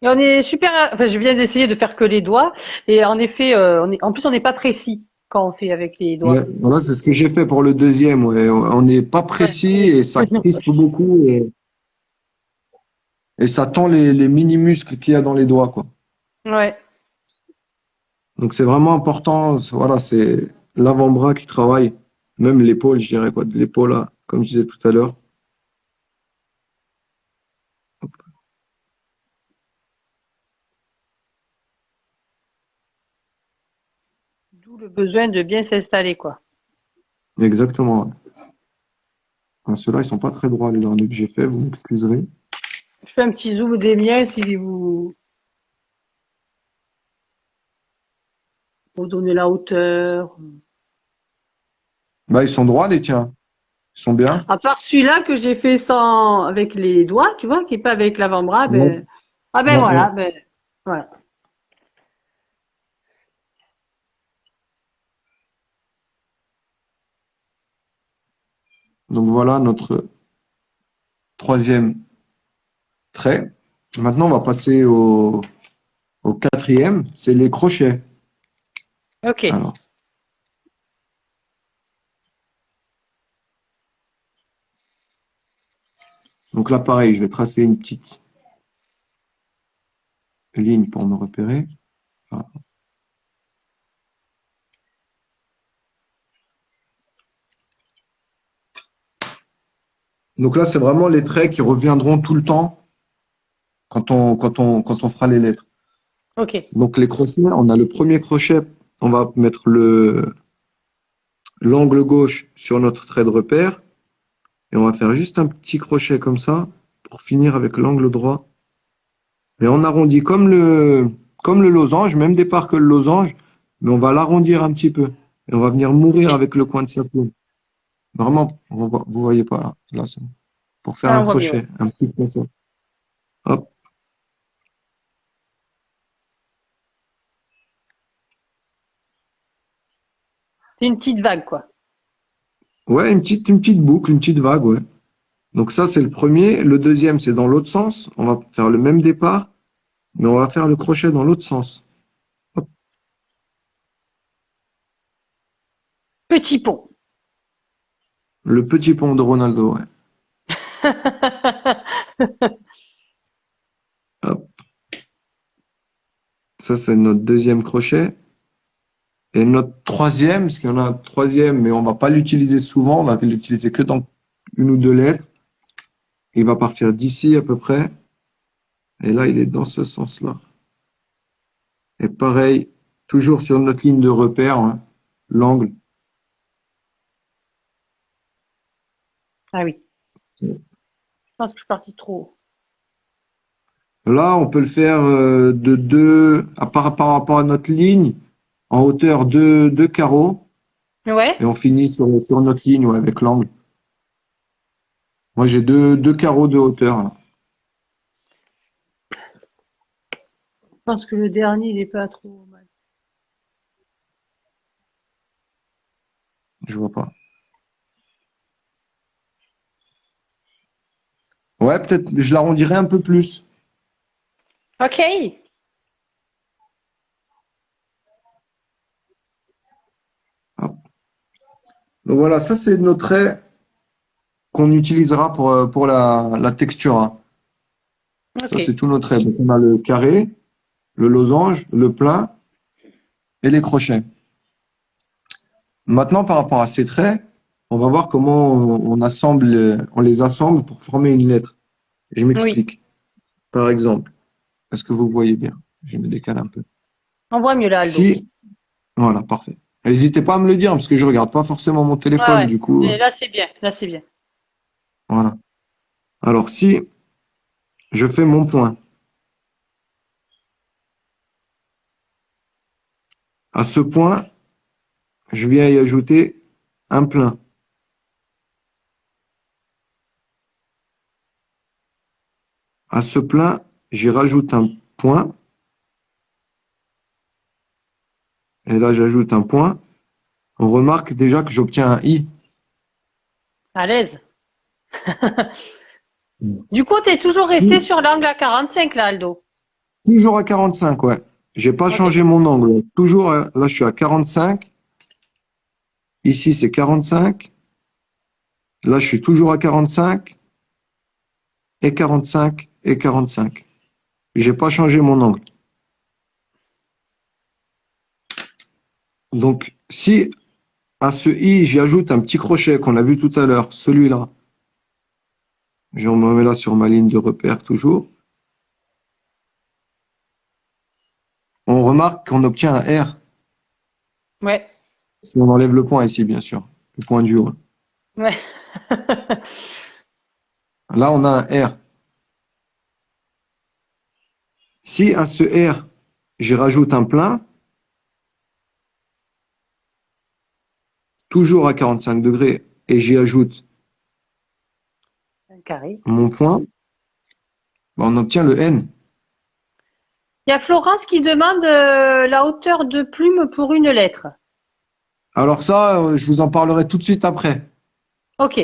Et on est super. Enfin, je viens d'essayer de faire que les doigts et en effet, en plus, on n'est pas précis quand on fait avec les doigts. Ouais, voilà, c'est ce que j'ai fait pour le deuxième. Ouais. On n'est pas Ouais. précis et ça crispe beaucoup et ça tend les mini-muscles qu'il y a dans les doigts, quoi. Ouais. Donc c'est vraiment important. Voilà, c'est l'avant-bras qui travaille, même l'épaule, je dirais quoi, de l'épaule, là, comme je disais tout à l'heure. D'où le besoin de bien s'installer, quoi. Exactement. Ouais. Ah, ceux-là, ils sont pas très droits, les derniers que j'ai fait, vous m'excuserez. Je fais un petit zoom des miens si vous donnez la hauteur. Bah, ils sont droits, les tiens. Ils sont bien. À part celui-là que j'ai fait sans avec les doigts, tu vois, qui est pas avec l'avant-bras, Ouais, ben ah ben ouais, ouais. voilà, ben voilà. Donc voilà notre troisième trait. Maintenant, on va passer au quatrième, c'est les crochets. Ok. Alors, Donc là, pareil, je vais tracer une petite ligne pour me repérer. Voilà. Donc là, c'est vraiment les traits qui reviendront tout le temps quand on fera les lettres. Ok. Donc les crochets, on a le premier crochet, on va mettre l'angle gauche sur notre trait de repère et on va faire juste un petit crochet comme ça pour finir avec l'angle droit. Et on arrondit comme le losange, même départ que le losange, mais on va l'arrondir un petit peu et on va venir mourir Ok. avec le coin de sa paume. Vraiment, vous voyez pas là, là c'est bon. Pour faire Ah, un on voit mieux, ouais. crochet, un petit crochet. Hop. C'est une petite vague, quoi. Ouais, une petite boucle, une petite vague, ouais. Donc ça, c'est le premier. Le deuxième, c'est dans l'autre sens. On va faire le même départ, mais on va faire le crochet dans l'autre sens. Hop. Petit pont. Le petit pont de Ronaldo, ouais. Hop. Ça, c'est notre deuxième crochet. Et notre troisième, parce qu'il y en a un troisième, mais on va pas l'utiliser souvent, on va l'utiliser que dans une ou deux lettres. Il va partir d'ici à peu près. Et là, il est dans ce sens-là. Et pareil, toujours sur notre ligne de repère, hein, l'angle. Ah oui. Je pense que je suis partie trop haut. Là, on peut le faire de deux, par rapport à notre ligne, en hauteur deux carreaux, Ouais. et on finit sur notre ligne, ouais, avec l'angle. Moi, j'ai deux carreaux de hauteur, là. Je pense que le dernier, il est pas trop mal. Je vois pas. Ouais, peut-être, je l'arrondirai un peu plus. Ok. Hop. Donc voilà, ça, c'est nos traits qu'on utilisera pour la textura. Ça, Ok. c'est tous nos traits. Donc, on a le carré, le losange, le plein et les crochets. Maintenant, par rapport à ces traits, on va voir comment on les assemble pour former une lettre. Je Oui. m'explique. Par exemple, est-ce que vous voyez bien? Je me décale un peu. On voit mieux là, Aldo. Si, voilà, parfait. N'hésitez pas à me le dire parce que je regarde pas forcément mon Ouais, téléphone, ouais. du coup, Mais là, c'est bien. Là, c'est bien. voilà. Alors, si je fais mon point, à ce point, je viens y ajouter un plein. À ce plein, j'y rajoute un point, et là, j'ajoute un point. On remarque déjà que j'obtiens un i. À l'aise. Du coup, t'es toujours resté Si, sur l'angle à 45 là, Aldo. toujours à 45, ouais. J'ai pas Ok. changé mon angle. Toujours, là, je suis à 45. Ici, c'est 45. Là, je suis toujours à 45 et 45 et 45. J'ai pas changé mon angle. Donc, si à ce i, j'y ajoute un petit crochet qu'on a vu tout à l'heure, celui-là, je me remets là sur ma ligne de repère toujours, on remarque qu'on obtient un R. Ouais. Si on enlève le point ici, bien sûr, le point du haut. Ouais. Là, on a un R. Si à ce R, j'y rajoute un plein, toujours à 45 degrés, et j'y ajoute Un carré. mon point, ben, on obtient le N. Il y a Florence qui demande la hauteur de plume pour une lettre. Alors ça, je vous en parlerai tout de suite après, Ok.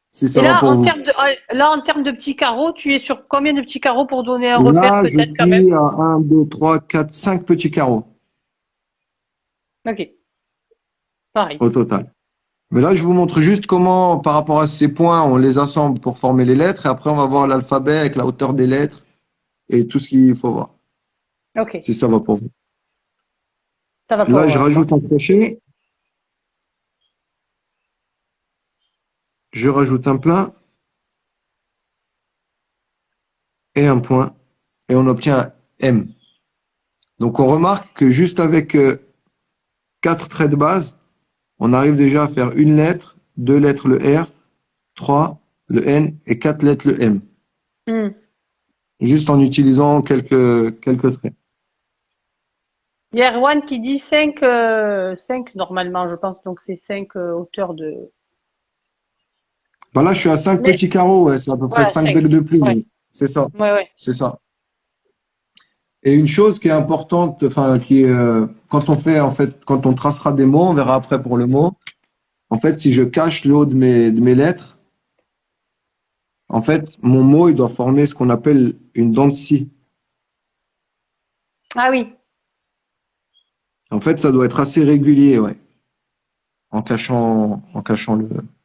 si Et ça va là, pour vous. en termes de petits carreaux, tu es sur combien de petits carreaux pour donner un repère Là, je peut-être quand même? suis à 1, 2, 3, 4, 5 petits carreaux Ok. Pareil. au total. Mais là, je vous montre juste comment, par rapport à ces points, on les assemble pour former les lettres. Et après, on va voir l'alphabet avec la hauteur des lettres et tout ce qu'il faut voir. Ok, Si ça va pour vous. ça va Là, pour je moi. rajoute un crochet. Je rajoute un plein et un point. Et on obtient un M. Donc, on remarque que juste avec 4 traits de base, on arrive déjà à faire une lettre, 2 lettres le R, 3 le N et 4 lettres le M. Hmm. Juste en utilisant quelques traits. Il y a Erwan qui dit 5, 5 normalement, je pense. Donc c'est 5 hauteurs de. Bah là, je suis à 5 Mais petits carreaux, ouais, c'est à peu près voilà, 5 5. becs de Ouais, plume. C'est ça, ouais, ouais. c'est ça. Et une chose qui est importante, enfin, qui est, quand on fait, en fait, quand on tracera des mots, on verra après pour le mot. En fait, si je cache le haut de mes lettres, en fait, mon mot, il doit former ce qu'on appelle une dent de scie. Ah oui, En fait, ça doit être assez régulier, ouais, en cachant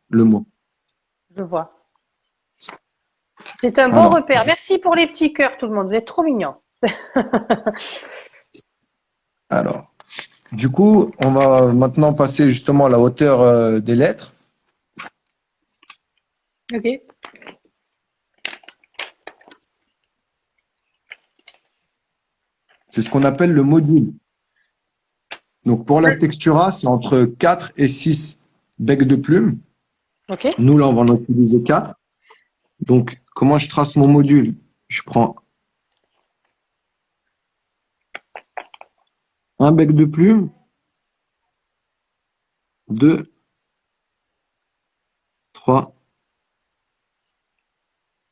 le mot. je vois. C'est un bon Alors, repère. Merci pour les petits cœurs, tout le monde. Vous êtes trop mignons. alors, du coup, on va maintenant passer justement à la hauteur des lettres. Ok. C'est ce qu'on appelle le module. Donc, pour la textura, c'est entre 4 et 6 becs de plume. Ok. Nous, là, on va en utiliser 4. Donc, comment je trace mon module? Je prends un bec de plume, 2, 3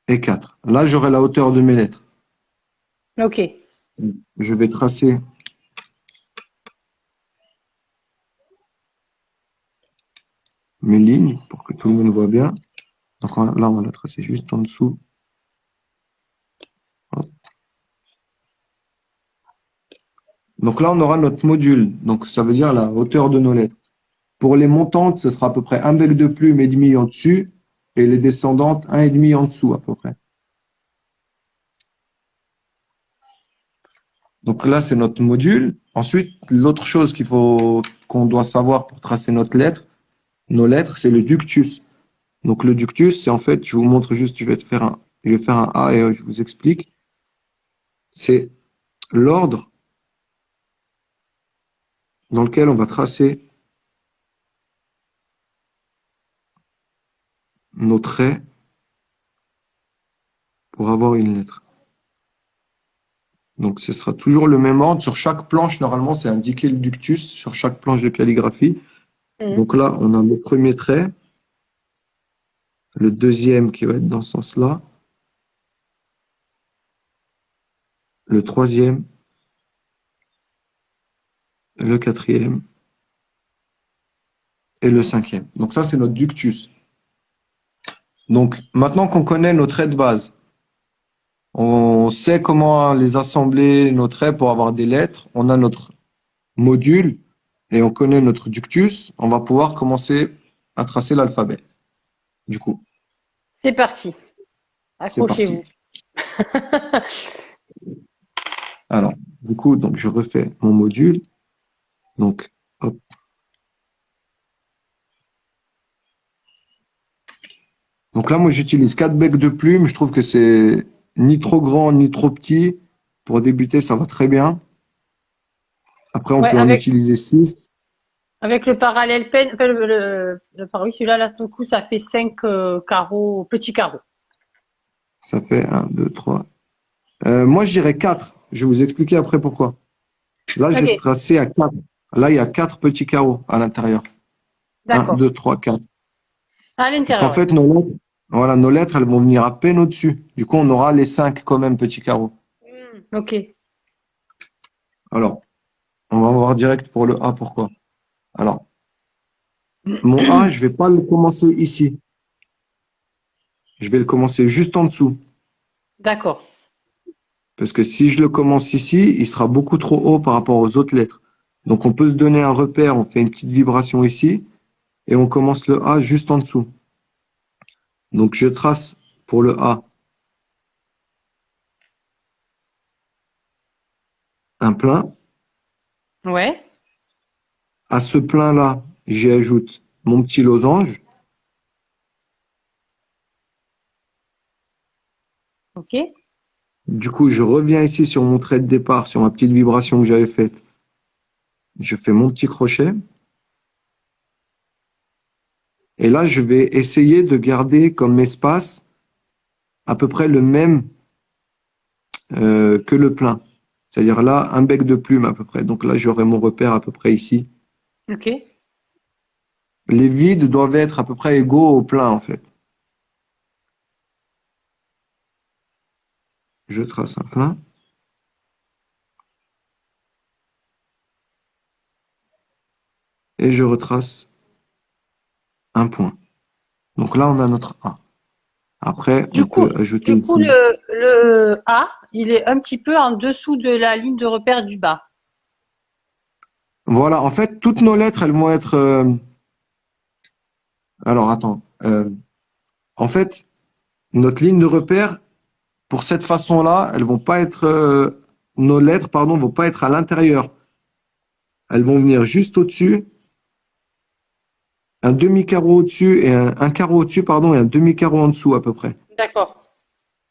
et 4. Là, j'aurai la hauteur de mes lettres. Ok. Je vais tracer mes lignes pour que tout le monde voit bien. Donc là, on va la tracer juste en dessous. Donc là, on aura notre module. Donc, ça veut dire la hauteur de nos lettres. Pour les montantes, ce sera à peu près un bec de plume et demi en dessus et les descendantes, un et demi en dessous à peu près. Donc là, c'est notre module. Ensuite, l'autre chose qu'on doit savoir pour tracer nos lettres, c'est le ductus. Donc le ductus, c'est en fait, je vous montre juste, je vais faire un A et je vous explique. C'est l'ordre dans lequel on va tracer nos traits pour avoir une lettre. Donc ce sera toujours le même ordre. Sur chaque planche, normalement, c'est indiqué le ductus sur chaque planche de calligraphie. Mhm. Donc là, on a le premier trait, le deuxième qui va être dans ce sens-là, le troisième, le quatrième et le cinquième. Donc ça, c'est notre ductus. Donc maintenant qu'on connaît nos traits de base, on sait comment les assembler, nos traits pour avoir des lettres, on a notre module et on connaît notre ductus, on va pouvoir commencer à tracer l'alphabet. Du coup, C'est parti. c'est parti. Accrochez-vous. Alors, du coup, donc je refais mon module. Donc, hop. Donc là, moi, j'utilise 4 becs de plume. Je trouve que c'est ni trop grand ni trop petit. Pour débuter, ça va très bien. Après, on Ouais, peut en utiliser 6. avec le parallèle peine, enfin, oui, celui-là, là, tout coup, ça fait 5 carreaux, petits carreaux. Ça fait 1, 2, 3. Moi, je dirais 4. Je vais vous expliquer après pourquoi. Là, j'ai Ok, tracé à 4. Là, il y a 4 petits carreaux à l'intérieur. Un, d'accord. 2, 3, 4. À Parce qu'en l'intérieur, ouais. fait, nos lettres, elles vont venir à peine au-dessus. Du coup, on aura les 5 quand même petits carreaux. Ok. Alors, on va voir direct pour le A, pourquoi. Alors, mon A, je vais pas le commencer ici. Je vais le commencer juste en dessous. D'accord. Parce que si je le commence ici, il sera beaucoup trop haut par rapport aux autres lettres. Donc, on peut se donner un repère, on fait une petite vibration ici. et on commence le A juste en dessous. Donc je trace pour le A un plein. Ouais. À ce plein-là, j'y ajoute mon petit losange. Ok. Du coup, je reviens ici sur mon trait de départ, sur ma petite vibration que j'avais faite. Je fais mon petit crochet. Et là, je vais essayer de garder comme espace à peu près le même que le plein. C'est-à-dire là, un bec de plume à peu près. Donc là, j'aurai mon repère à peu près ici. Ok. Les vides doivent être à peu près égaux au plein, en fait. Je trace un plein et je retrace un point. Donc là, on a notre A. Après, on Du coup, peut ajouter du coup, ici. le A, il est un petit peu en dessous de la ligne de repère du bas. Voilà, en fait, toutes nos lettres, elles vont être. Alors, attends. En fait, notre ligne de repère, pour cette façon-là, elles vont pas être. Nos lettres, pardon, vont pas être à l'intérieur. Elles vont venir juste au-dessus, un demi-carreau au-dessus et un carreau au-dessus, pardon, et un demi-carreau en dessous à peu près. D'accord.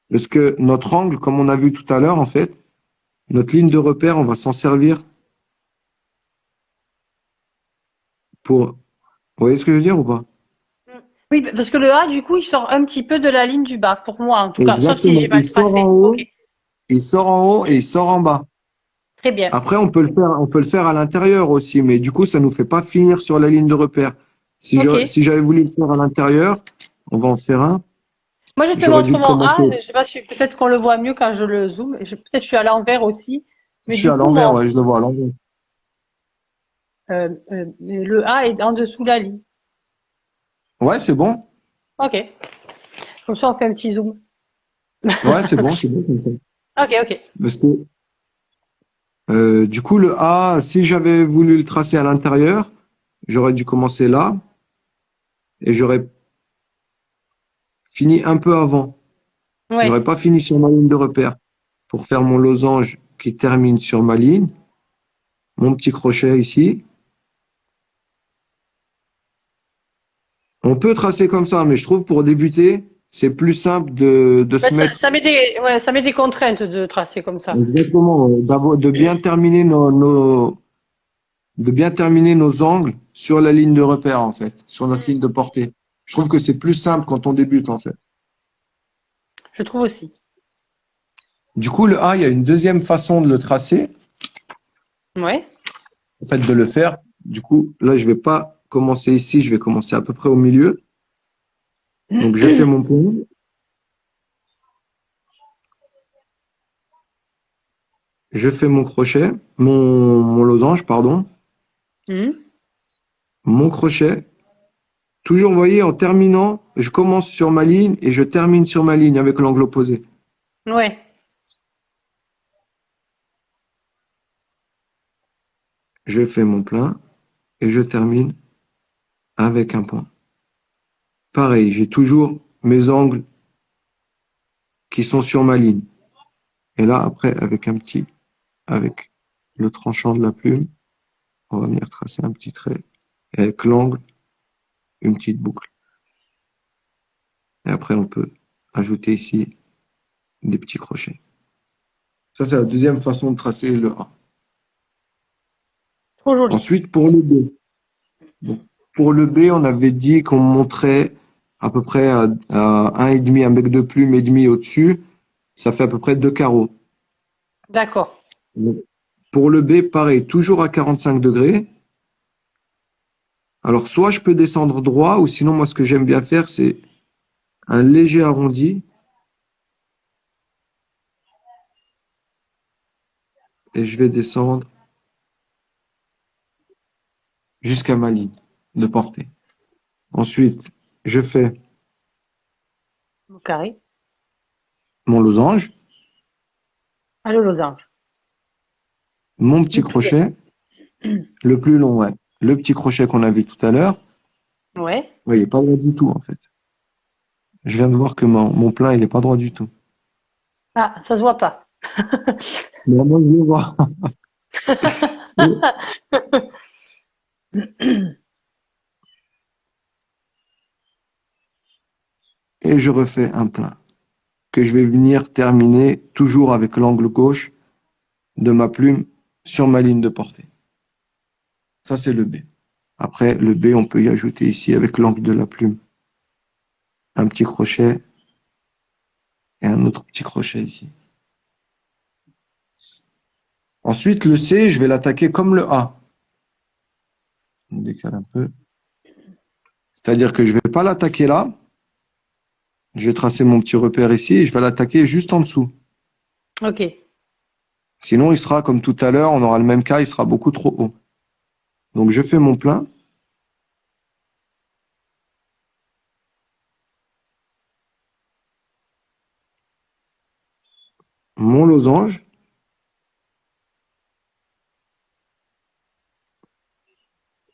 Parce que notre angle, comme on a vu tout à l'heure, en fait, notre ligne de repère, on va s'en servir pour. Vous voyez ce que je veux dire ou pas? Oui, parce que le A, du coup, il sort un petit peu de la ligne du bas, pour moi en tout cas, sauf si Exactement. j'ai mal tracé. Ok. Il sort en haut et il sort en bas. Très bien. Après, on peut le faire à l'intérieur aussi, mais du coup, ça nous fait pas finir sur la ligne de repère. Ok. Si j'avais voulu le faire à l'intérieur, on va en faire un. Moi, je te J'aurais montre dû mon A. commencer. Je sais pas si peut-être qu'on le voit mieux quand je le zoome. Peut-être je suis à l'envers aussi. Je Mais suis du à coup, l'envers, ouais, je le vois à l'envers. le A est en dessous de la ligne. Ouais, c'est bon. Ok. Comme ça, on fait un petit zoom. Ouais, c'est bon comme ça. Ok, ok. Parce que du coup, le A, si j'avais voulu le tracer à l'intérieur, j'aurais dû commencer là et j'aurais fini un peu avant. Ouais. J'aurais pas fini sur ma ligne de repère pour faire mon losange qui termine sur ma ligne, mon petit crochet ici. On peut tracer comme ça, mais je trouve pour débuter, c'est plus simple de Ben, se mettre ça met des contraintes de tracer comme ça. exactement, de bien terminer de bien terminer nos angles sur la ligne de repère, en fait, sur notre ligne de portée. Je trouve que c'est plus simple quand on débute, en fait. Je trouve aussi. Du coup, le A, il y a une deuxième façon de le tracer, Ouais. en fait, de le faire. Du coup, là, je vais pas commencer ici, je vais commencer à peu près au milieu. Donc, je fais mon point, je fais mon crochet, mon losange, pardon, Mhm. mon crochet. Toujours, vous voyez, en terminant, je commence sur ma ligne et je termine sur ma ligne avec l'angle opposé. Ouais. Je fais mon plein et je termine avec un point. Pareil, j'ai toujours mes angles qui sont sur ma ligne. Et là, après, avec le tranchant de la plume, on va venir tracer un petit trait. Et avec l'angle, une petite boucle. Et après, on peut ajouter ici des petits crochets. Ça, c'est la deuxième façon de tracer le A. Trop joli. Ensuite, pour le B. Donc, pour le B, on avait dit qu'on montrait à peu près à un et demi, un bec de plume et demi au-dessus. Ça fait à peu près deux carreaux. D'accord. Donc, pour le B, pareil, toujours à 45 degrés. Alors, soit je peux descendre droit, ou sinon, moi, ce que j'aime bien faire, c'est un léger arrondi et je vais descendre jusqu'à ma ligne de portée. Ensuite, je fais Au carré. mon losange, Ah, le losange. mon petit Le plus long. crochet, le plus long, ouais, le petit crochet qu'on a vu tout à l'heure. Ouais. Oui, il est pas droit du tout, en fait. Je viens de voir que mon plein, il est pas droit du tout. Ah, ça se voit pas. Mais moi, je vais voir. Et je refais un plein que je vais venir terminer toujours avec l'angle gauche de ma plume sur ma ligne de portée. Ça, c'est le B. Après, le B, on peut y ajouter ici avec l'angle de la plume un petit crochet et un autre petit crochet ici. Ensuite, le C, je vais l'attaquer comme le A. On décale un peu. C'est-à-dire que je vais pas l'attaquer là. Je vais tracer mon petit repère ici et je vais l'attaquer juste en dessous. Ok. Sinon, il sera comme tout à l'heure, on aura le même cas, il sera beaucoup trop haut. Donc, je fais mon plein. Mon losange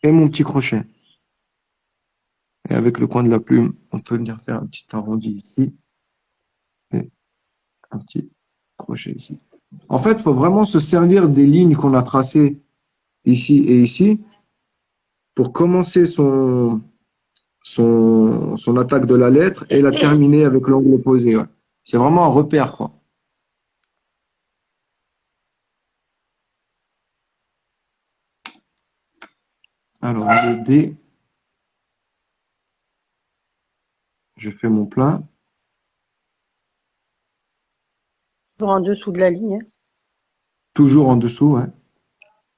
et mon petit crochet. Et avec le coin de la plume, on peut venir faire un petit arrondi ici et un petit crochet ici. En fait, il faut vraiment se servir des lignes qu'on a tracées ici et ici pour commencer son attaque de la lettre et la terminer avec l'angle opposé. Ouais. C'est vraiment un repère, quoi. Alors, le D, je fais mon plein, Toujours en dessous de la ligne, hein. toujours en dessous, ouais,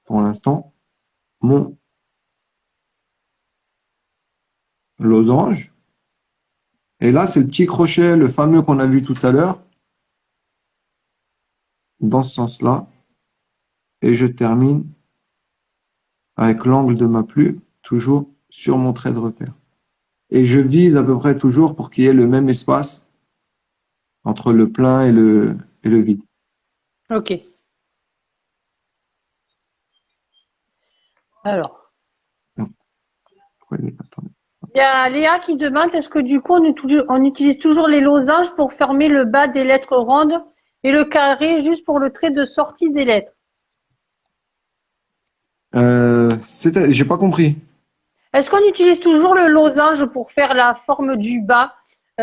pour l'instant. Mon losange. Et là, c'est le petit crochet, le fameux qu'on a vu tout à l'heure, dans ce sens-là. Et je termine avec l'angle de ma plume, toujours sur mon trait de repère. Et je vise à peu près toujours pour qu'il y ait le même espace entre le plein et le vide. Ok. Alors. Attendez. Il y a Léa qui demande est-ce que du coup on utilise toujours les losanges pour fermer le bas des lettres rondes et le carré juste pour le trait de sortie des lettres. J'ai pas compris. Est-ce qu'on utilise toujours le losange pour faire la forme du bas? En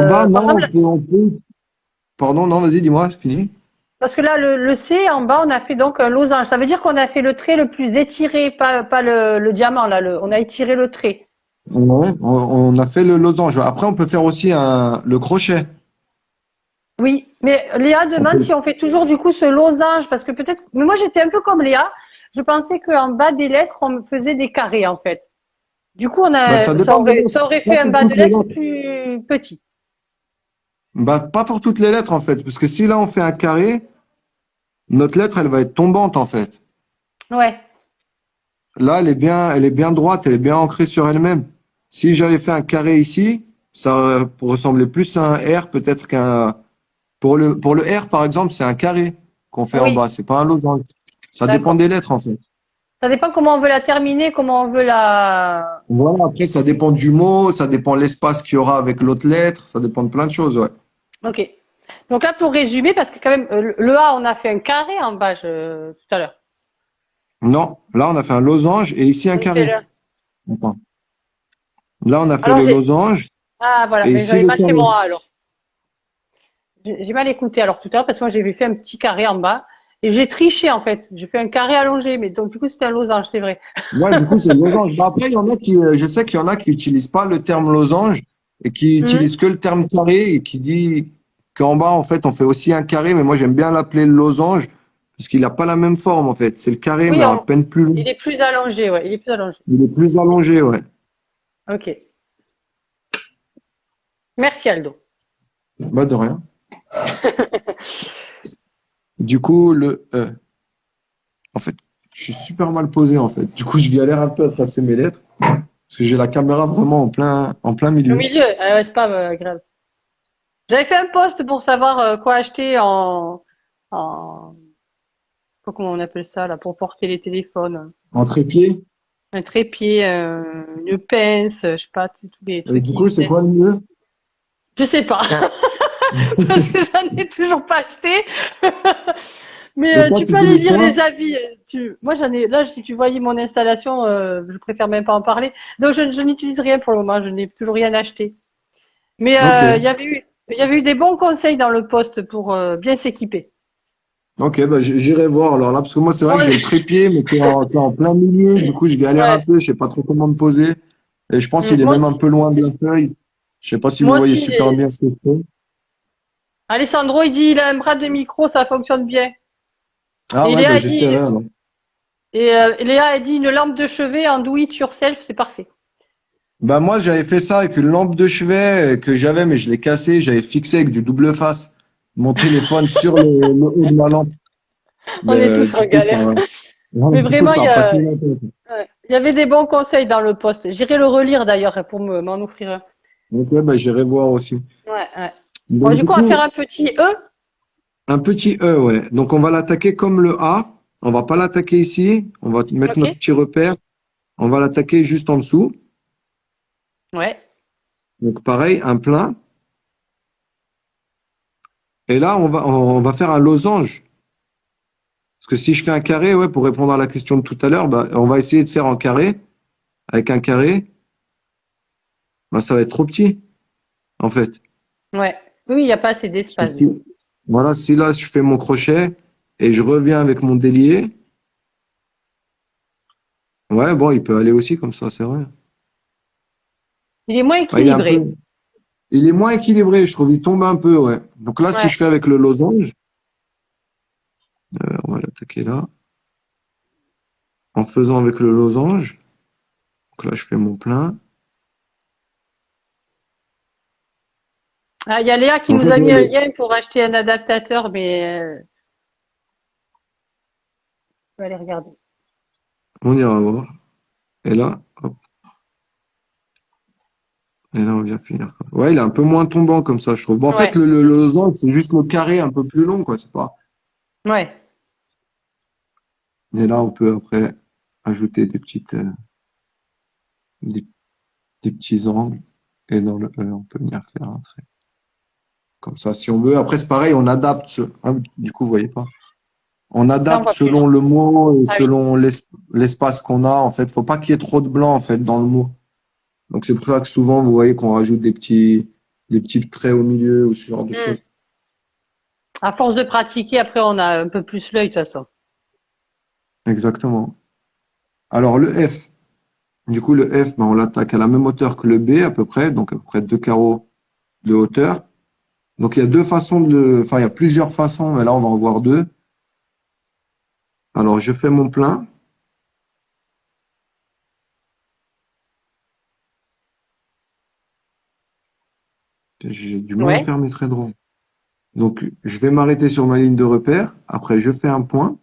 bas, Par non, exemple, on peut. Pardon, non, vas-y, dis-moi, c'est fini. parce que là le C en bas on a fait donc un losange. Ça veut dire qu'on a fait le trait le plus étiré, pas le diamant là. On a étiré le trait. Ouais, on a fait le losange. Après, on peut faire aussi le crochet. Oui, mais Léa On demande peut- si on fait toujours du coup ce losange, parce que peut-être. Mais moi j'étais un peu comme Léa. Je pensais qu'en bas des lettres on faisait des carrés en fait. Du coup Bah, ça dépend des lettres. ça aurait Pas fait un pour bas de toutes les lettres lettres. plus petit. Bah, pas pour toutes les lettres, en fait. Parce que si là, on fait un carré, notre lettre, elle va être tombante, en fait. Ouais, Là, elle est bien droite, elle est bien ancrée sur elle-même. Si j'avais fait un carré ici, ça ressembler plus à un R, peut-être pour le R, par exemple, c'est un carré qu'on fait en oui, bas. C'est pas un losange. Ça dépend d'accord. des lettres, en fait. Ça dépend comment on veut la terminer, comment on veut la. Voilà, après, ça dépend du mot, ça dépend de l'espace qu'il y aura avec l'autre lettre, ça dépend de plein de choses, ouais. Ok. Donc là pour résumer, parce que quand même le A on a fait un carré en bas tout à l'heure. Non, là, on a fait un losange et ici un Oui, c'est carré. là. Attends. Là, on a fait Alors le j'ai. losange Ah voilà, et mais ici j'avais le mal fait carré. mon A alors. J'ai mal écouté alors tout à l'heure parce que moi j'ai fait un petit carré en bas et j'ai triché en fait. J'ai fait un carré allongé, mais donc du coup c'était un losange, c'est vrai. Ouais, du coup, c'est le losange. Bah, après, il y en a je sais qu'il y en a qui utilisent pas le terme losange et qui Mhm. utilisent que le terme carré et qui dit qu'en bas, en fait, on fait aussi un carré, mais moi, j'aime bien l'appeler le losange parce qu'il n'a pas la même forme, en fait. C'est le carré, Oui, mais à peine plus long. il est plus allongé, ouais, il est plus allongé. Il est plus allongé, ouais. Ok. Merci Aldo. Bah, de rien. Du coup, en fait, je suis super mal posé, en fait. Du coup, je galère un peu à tracer mes lettres parce que j'ai la caméra vraiment en plein Au milieu. milieu, ah ouais, c'est pas grave. J'avais fait un post pour savoir quoi acheter en, je sais pas comment on appelle ça là, pour porter les téléphones. En trépied? Un trépied, une pince, je sais pas, tous les Et trucs du qui coup, c'est viennent. quoi le mieux? Je sais pas, parce que j'en ai toujours pas acheté. Mais Et toi, tu tu peux aller connais lire quoi? les avis. Moi, j'en ai. Là, si tu voyais mon installation, je préfère même pas en parler. Donc, je n'utilise rien pour le moment. Je n'ai toujours rien acheté. Mais Ok. il y avait eu des bons conseils dans le poste pour bien s'équiper. Ok, bah, j'irai voir alors là, parce que moi, c'est vrai que Moi, j'ai le trépied, mais t'es en plein milieu. Du coup, je galère un ouais, peu. Je sais pas trop comment me poser. Et je pense qu'il est moi même un aussi. peu loin de la feuille. Je sais pas si vous Moi voyez aussi. super bien ce que c'est. Alessandro, il dit il a un bras de micro, ça fonctionne bien. Ah Et ouais, Léa bah, a dit j'essaierai alors. Léa a dit une lampe de chevet en do it yourself, c'est parfait. Bah, moi, j'avais fait ça avec une lampe de chevet que j'avais, mais je l'ai cassée. J'avais fixé avec du double face mon téléphone sur le haut de ma lampe. On est Mais tous en du coup, ça, galère. ouais, Mais du coup, vraiment, ça a pas tenu longtemps. ouais, il y avait des bons conseils dans le poste. J'irai le relire d'ailleurs pour m'en offrir un. Ok, bah, j'irai voir aussi. Ouais, ouais. Bon, Donc, du du coup, on va faire coup, un petit E. un petit E, ouais. Donc, on va l'attaquer comme le A. On va pas l'attaquer ici. On va mettre Ok. notre petit repère. On va l'attaquer juste en dessous. Ouais. Donc, pareil, un plein. Et là, on va faire un losange. Parce que si je fais un carré, ouais, pour répondre à la question de tout à l'heure, bah, on va essayer de faire en carré. Avec un carré, bah, ça va être trop petit, en fait. Ouais. Oui, il n'y a pas assez Parce que d'espace du coup. si, voilà, si là, je fais mon crochet et je reviens avec mon délié, ouais, bon, il peut aller aussi comme ça, c'est vrai. Il est moins Ouais, équilibré. il est moins équilibré, je trouve. Il tombe un peu, ouais. Donc là, si Ouais. je fais avec le losange, on va l'attaquer là. En faisant avec le losange, donc là, je fais mon plein. Ah, il y a Léa qui En nous fait, a mis ouais, un lien pour acheter un adaptateur, mais je vais aller regarder. on ira voir. Et là, hop, et là, on vient finir, quoi. Ouais, il est un peu moins tombant comme ça, je trouve. Bon, en fait, Ouais. le losange, c'est juste le carré un peu plus long, quoi. C'est pas. Ouais. Et là, on peut après ajouter des, des petits angles. Et dans le E, on peut venir faire un trait. Comme ça, si on veut. Après, c'est pareil, on adapte. Ah, du coup, vous voyez pas. On Là, on adapte voit plus. selon le mot et Ah oui. selon l'espace qu'on a. En fait, faut pas qu'il y ait trop de blanc, en fait, dans le mot. Donc, c'est pour ça que souvent, vous voyez qu'on rajoute des petits traits au milieu ou ce genre de Hmm. choses. À force de pratiquer, après, on a un peu plus l'œil, de toute façon. Exactement. Alors, le F. Du coup, le F, ben, on l'attaque à la même hauteur que le B, à peu près. Donc, à peu près 2 carreaux de hauteur. Donc, il y a deux façons enfin, il y a plusieurs façons, mais là, on va en voir deux. Alors, je fais mon plein. J'ai du mal à Ouais. faire mes traits droits. Donc, je vais m'arrêter sur ma ligne de repère. Après, je fais un point.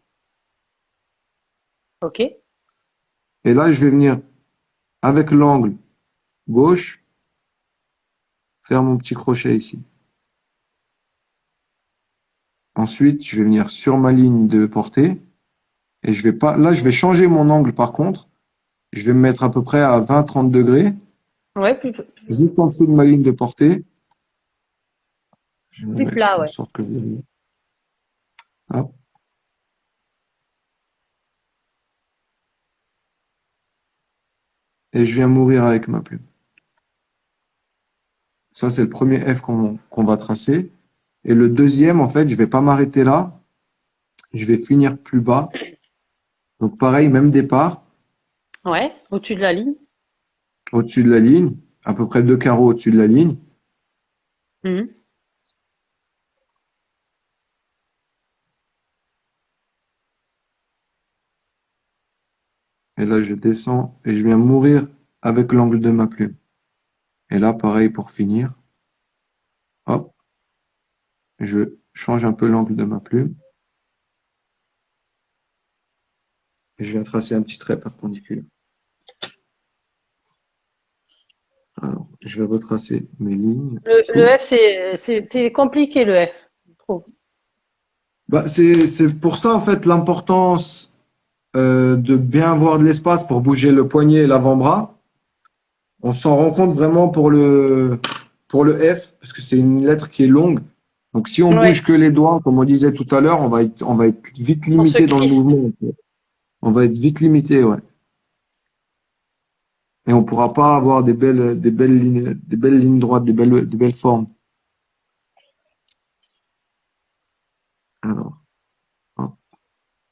Ok. Et là, je vais venir avec l'angle gauche, faire mon petit crochet ici. Ensuite, je vais venir sur ma ligne de portée. Et je vais pas, là, je vais changer mon angle par contre. Je vais me mettre à peu près à 20-30 degrés, Ouais, juste en dessous de ma ligne de portée. Je vais me plus mettre, je plat, fais en ouais. sorte que hop. Et je viens mourir avec ma plume. Ça, c'est le premier F qu'on va tracer. Et le deuxième, en fait, je vais pas m'arrêter là. Je vais finir plus bas. Donc, pareil, même départ, Ouais. Au-dessus de la ligne. au-dessus de la ligne, à peu près 2 carreaux au-dessus de la ligne. Mhm. Et là, je descends et je viens mourir avec l'angle de ma plume. Et là, pareil pour finir. Hop, je change un peu l'angle de ma plume et je viens tracer un petit trait perpendiculaire. Alors, je vais retracer mes lignes en Le dessous. F, c'est compliqué, le F, je trouve. Bah, c'est pour ça, en fait, l'importance. de bien avoir de l'espace pour bouger le poignet et l'avant-bras. On s'en rend compte vraiment pour le F, parce que c'est une lettre qui est longue. Donc, si on Ouais, bouge que les doigts, comme on disait tout à l'heure, on va être vite on se limité dans le crispe. mouvement. On va être vite limité, ouais. Et on pourra pas avoir des belles lignes droites, des belles formes. Alors, hop.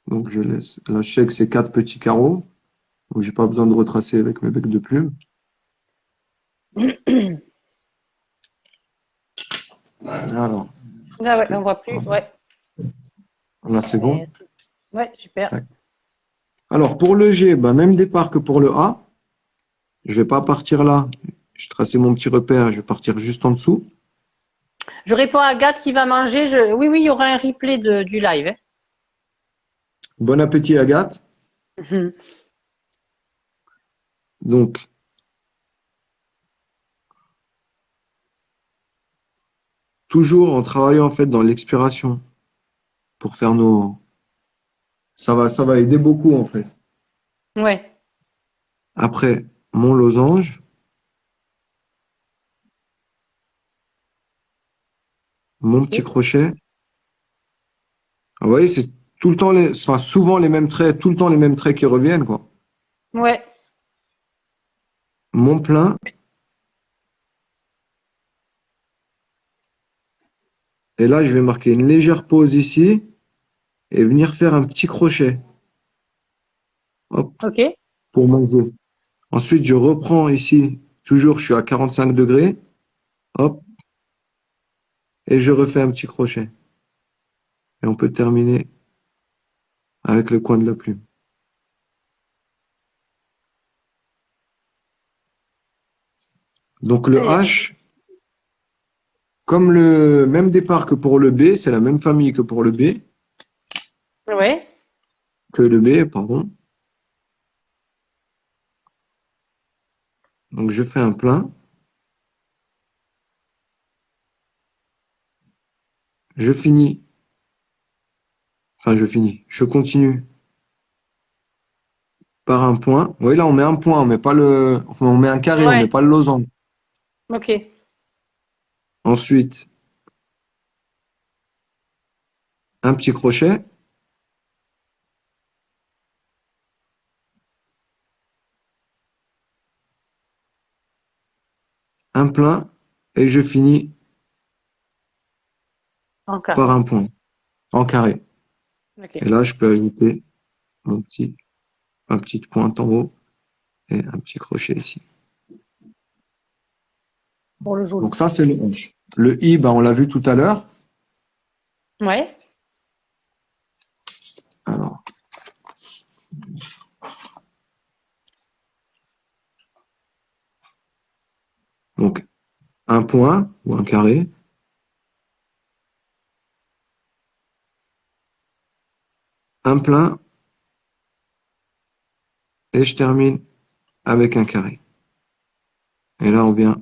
Donc, je laisse. Là, je sais que c'est 4 petits carreaux. Donc, j'ai pas besoin de retracer avec mes becs de plume. Alors, Là, est-ce ouais, que, on voit plus. Ouais. là, c'est bon. Ouais, super. Tac. Alors, pour le G, ben, même départ que pour le A. Je vais pas partir là. Je tracer mon petit repère, je vais partir juste en dessous. Je réponds à Agathe qui va manger. Oui, oui, il y aura un replay du live. Bon appétit, Agathe. Hein. Donc, toujours en travaillant en fait dans l'expiration pour faire nos. Ça va aider beaucoup en fait. Ouais. Après, mon losange, mon petit Ok. crochet. Ah, vous voyez, c'est tout le temps enfin souvent les mêmes traits, tout le temps les mêmes traits qui reviennent quoi. Ouais. Mon plein. Et là, je vais marquer une légère pause ici et venir faire un petit crochet. Hop, Ok. pour mon jeu. Ensuite, je reprends ici. Toujours, je suis à 45 degrés. Hop. Et je refais un petit crochet. Et on peut terminer avec le coin de la plume. Donc le Très bien. H, comme le même départ que pour le B, c'est la même famille que pour le B, Ouais. que le B, pardon. Donc je fais un plein, je finis, je continue par un point. Oui, là on met un point, on met un carré, on met Ouais. pas le losange. Ok. Ensuite, un petit crochet, un plein, et je finis En par carré. un point, en carré. Ok. Et là, je peux ajouter mon un petit pointe en haut et un petit crochet ici. Pour le joli. Donc ça, c'est le H. Le I, ben, on l'a vu tout à l'heure. Ouais. Alors, donc, un point ou un carré, un plein, et je termine avec un carré. Et là, on vient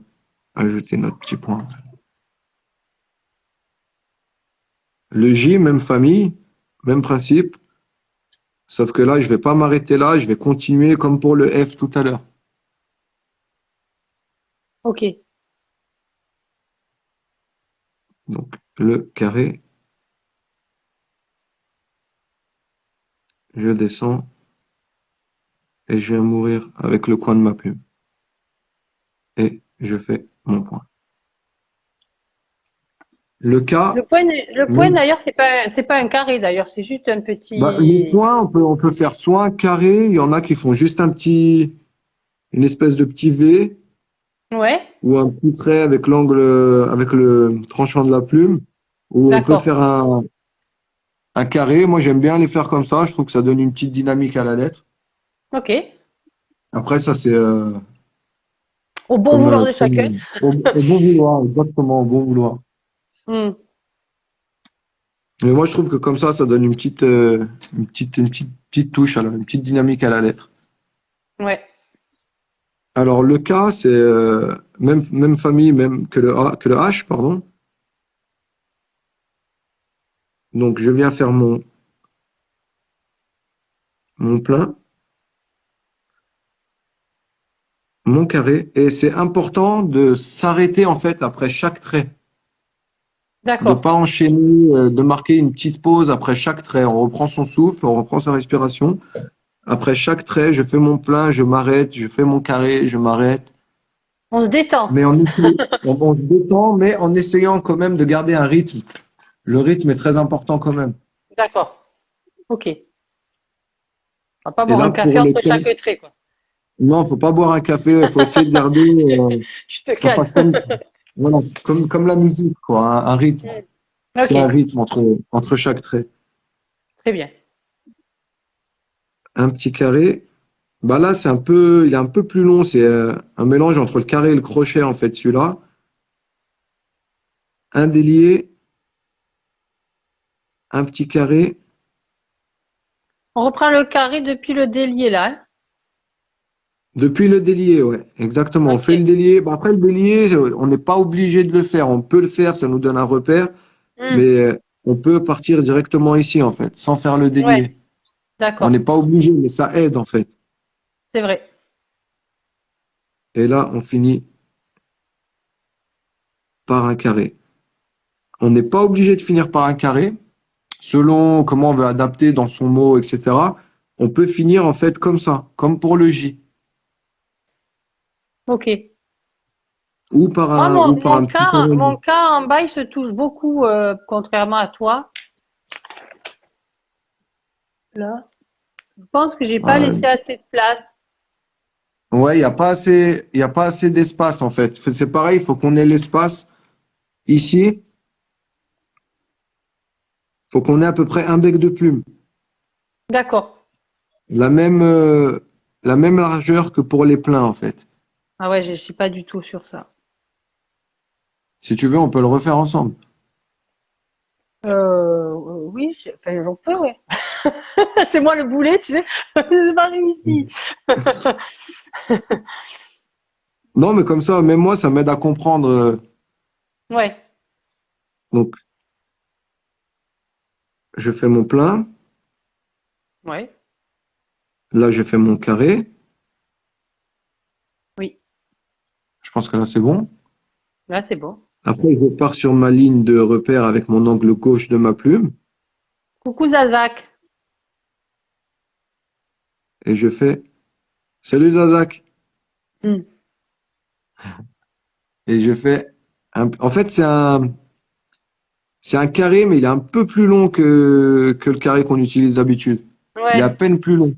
ajouter notre petit point. Le J, même famille, même principe, sauf que là, je vais pas m'arrêter là, je vais continuer comme pour le F tout à l'heure. Ok. Donc, le carré, je descends et je viens mourir avec le coin de ma plume. Et je fais mon point. Le K, Le point même, d'ailleurs, c'est pas un carré d'ailleurs, c'est juste un bah, les petit. points, on peut faire soit un carré, il y en a qui font juste une espèce de petit V, Ouais. ou un petit trait avec l'angle, avec le tranchant de la plume, ou on peut D'accord. faire un carré. Moi, j'aime bien les faire comme ça. Je trouve que ça donne une petite dynamique à la lettre. Ok. Après, ça, c'est Au bon vouloir de chacun. au bon vouloir, exactement, au bon vouloir. Hmm. Mais moi, je trouve que comme ça donne petite touche, une petite dynamique à la lettre. Ouais. Alors, le K, c'est même famille, même que le A, que le H, pardon. Donc, je viens faire mon plein, mon carré. Et c'est important de s'arrêter en fait après chaque trait. De D'accord. pas enchaîner, de marquer une petite pause après chaque trait. On reprend son souffle, on reprend sa respiration. Après chaque trait, je fais mon plein, je m'arrête, je fais mon carré, je m'arrête. On se détend. Mais on se détend, mais en essayant quand même de garder un rythme. Le rythme est très important quand même. D'accord. Ok. On va pas Et boire là, un café pour les entre chaque temps, trait, quoi. non, faut pas boire un café, il faut essayer de garder, Tu te que ça calmes. fasse comme, voilà, comme la musique, quoi, un rythme. Qu'il y ait un Ok. rythme entre chaque trait. Très bien. Un petit carré. Bah là, il est un peu plus long. C'est un mélange entre le carré et le crochet, en fait, celui-là. Un délié, un petit carré. On reprend le carré depuis le délié, là, hein. Depuis le délié, ouais, exactement. On fait le Ok. délié. Bah, après, le délié, on n'est pas obligé de le faire. On peut le faire, ça nous donne un repère. Hmm. Mais on peut partir directement ici, en fait, sans faire le Ouais. délié. On n'est D'accord. pas obligé, mais ça aide, en fait. C'est vrai. Et là, on finit par un carré. On n'est pas obligé de finir par un carré. Selon comment on veut adapter dans son mot, etc., on peut finir en fait comme ça, comme pour le J, Ok. Moi, ou par un petit carré. mon cas en bas, il se touche beaucoup, contrairement à toi. Là. Je pense que j'ai pas Euh, laissé assez de place. ouais, il y a pas assez d'espace en fait. C'est pareil, il faut qu'on ait l'espace ici. Il faut qu'on ait à peu près un bec de plume, D'accord. la même, euh, la même largeur que pour les pleins en fait. Ah ouais, je suis pas du tout sur ça. Si tu veux, on peut le refaire ensemble. Oui, enfin, j'en peux, ouais. C'est moi le boulet, tu sais. J'ai pas réussi. Non, mais comme ça, même moi, ça m'aide à comprendre. Ouais, Donc, je fais mon plein. ouais, Là, je fais mon carré. oui. Je pense que là, c'est bon. Là, c'est bon. Après, je pars sur ma ligne de repère avec mon angle gauche de ma plume Coucou Zazak. et je fais Salut Zazak. Hmm. Et je fais en fait, c'est un carré, mais il est un peu plus long que le carré qu'on utilise d'habitude. Il est à Ouais, peine plus long.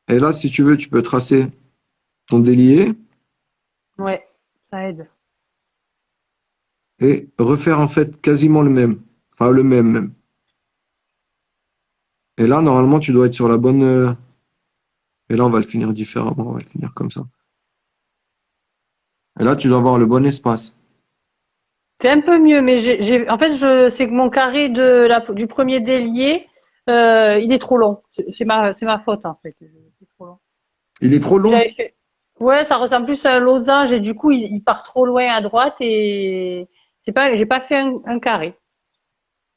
Et là, si tu veux, tu peux tracer ton délié ouais, ça aide. et refaire en fait quasiment le même. Enfin, le même même. Et là, normalement, tu dois être sur la bonne. Et là, on va le finir différemment. On va le finir comme ça. Et là, tu dois avoir le bon espace. C'est un peu mieux, mais en fait, c'est que mon carré du premier délié, il est trop long. C'est ma faute, en fait. C'est trop long. Il est trop long? J'avais fait. Ouais, ça ressemble plus à un losange et du coup, il part trop loin à droite et j'ai pas fait un carré.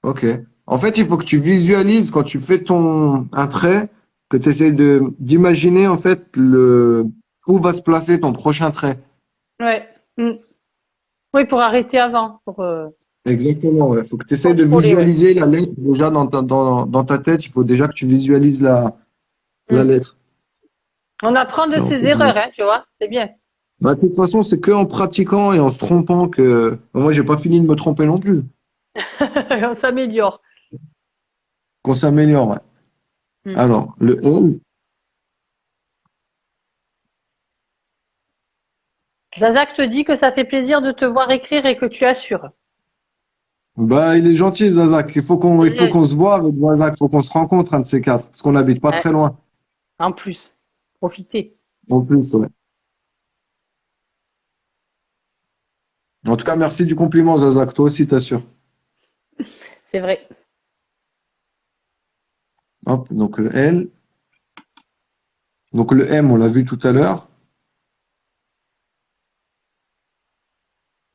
Ok. En fait, il faut que tu visualises quand tu fais un trait, que tu essaies d'imaginer en fait où va se placer ton prochain trait. Ouais. Mm. Oui, pour arrêter avant, Exactement. Il faut que tu essaies de contrôler, ouais. visualiser la lettre déjà dans ta tête. Il faut déjà que tu visualises la Mm. lettre. On apprend de Non, ses erreurs, hein, tu vois. C'est bien. bah, de toute façon, c'est que en pratiquant et en se trompant que moi, j'ai pas fini de me tromper non plus. On s'améliore. Qu'on s'améliore. Ouais. Mm. Alors, le L, Zazak te dit que ça fait plaisir de te voir écrire et que tu assures. bah, il est gentil, Zazak. Il faut Mhm. qu'on se voit avec Zazak. Il faut qu'on se rencontre, un de ces quatre, parce qu'on n'habite pas Ouais, très loin. en plus, profitez. En plus, ouais. En tout cas, merci du compliment, Zazak. Toi aussi, t'assures. C'est vrai. Hop, donc le L. Donc le M, on l'a vu tout à l'heure.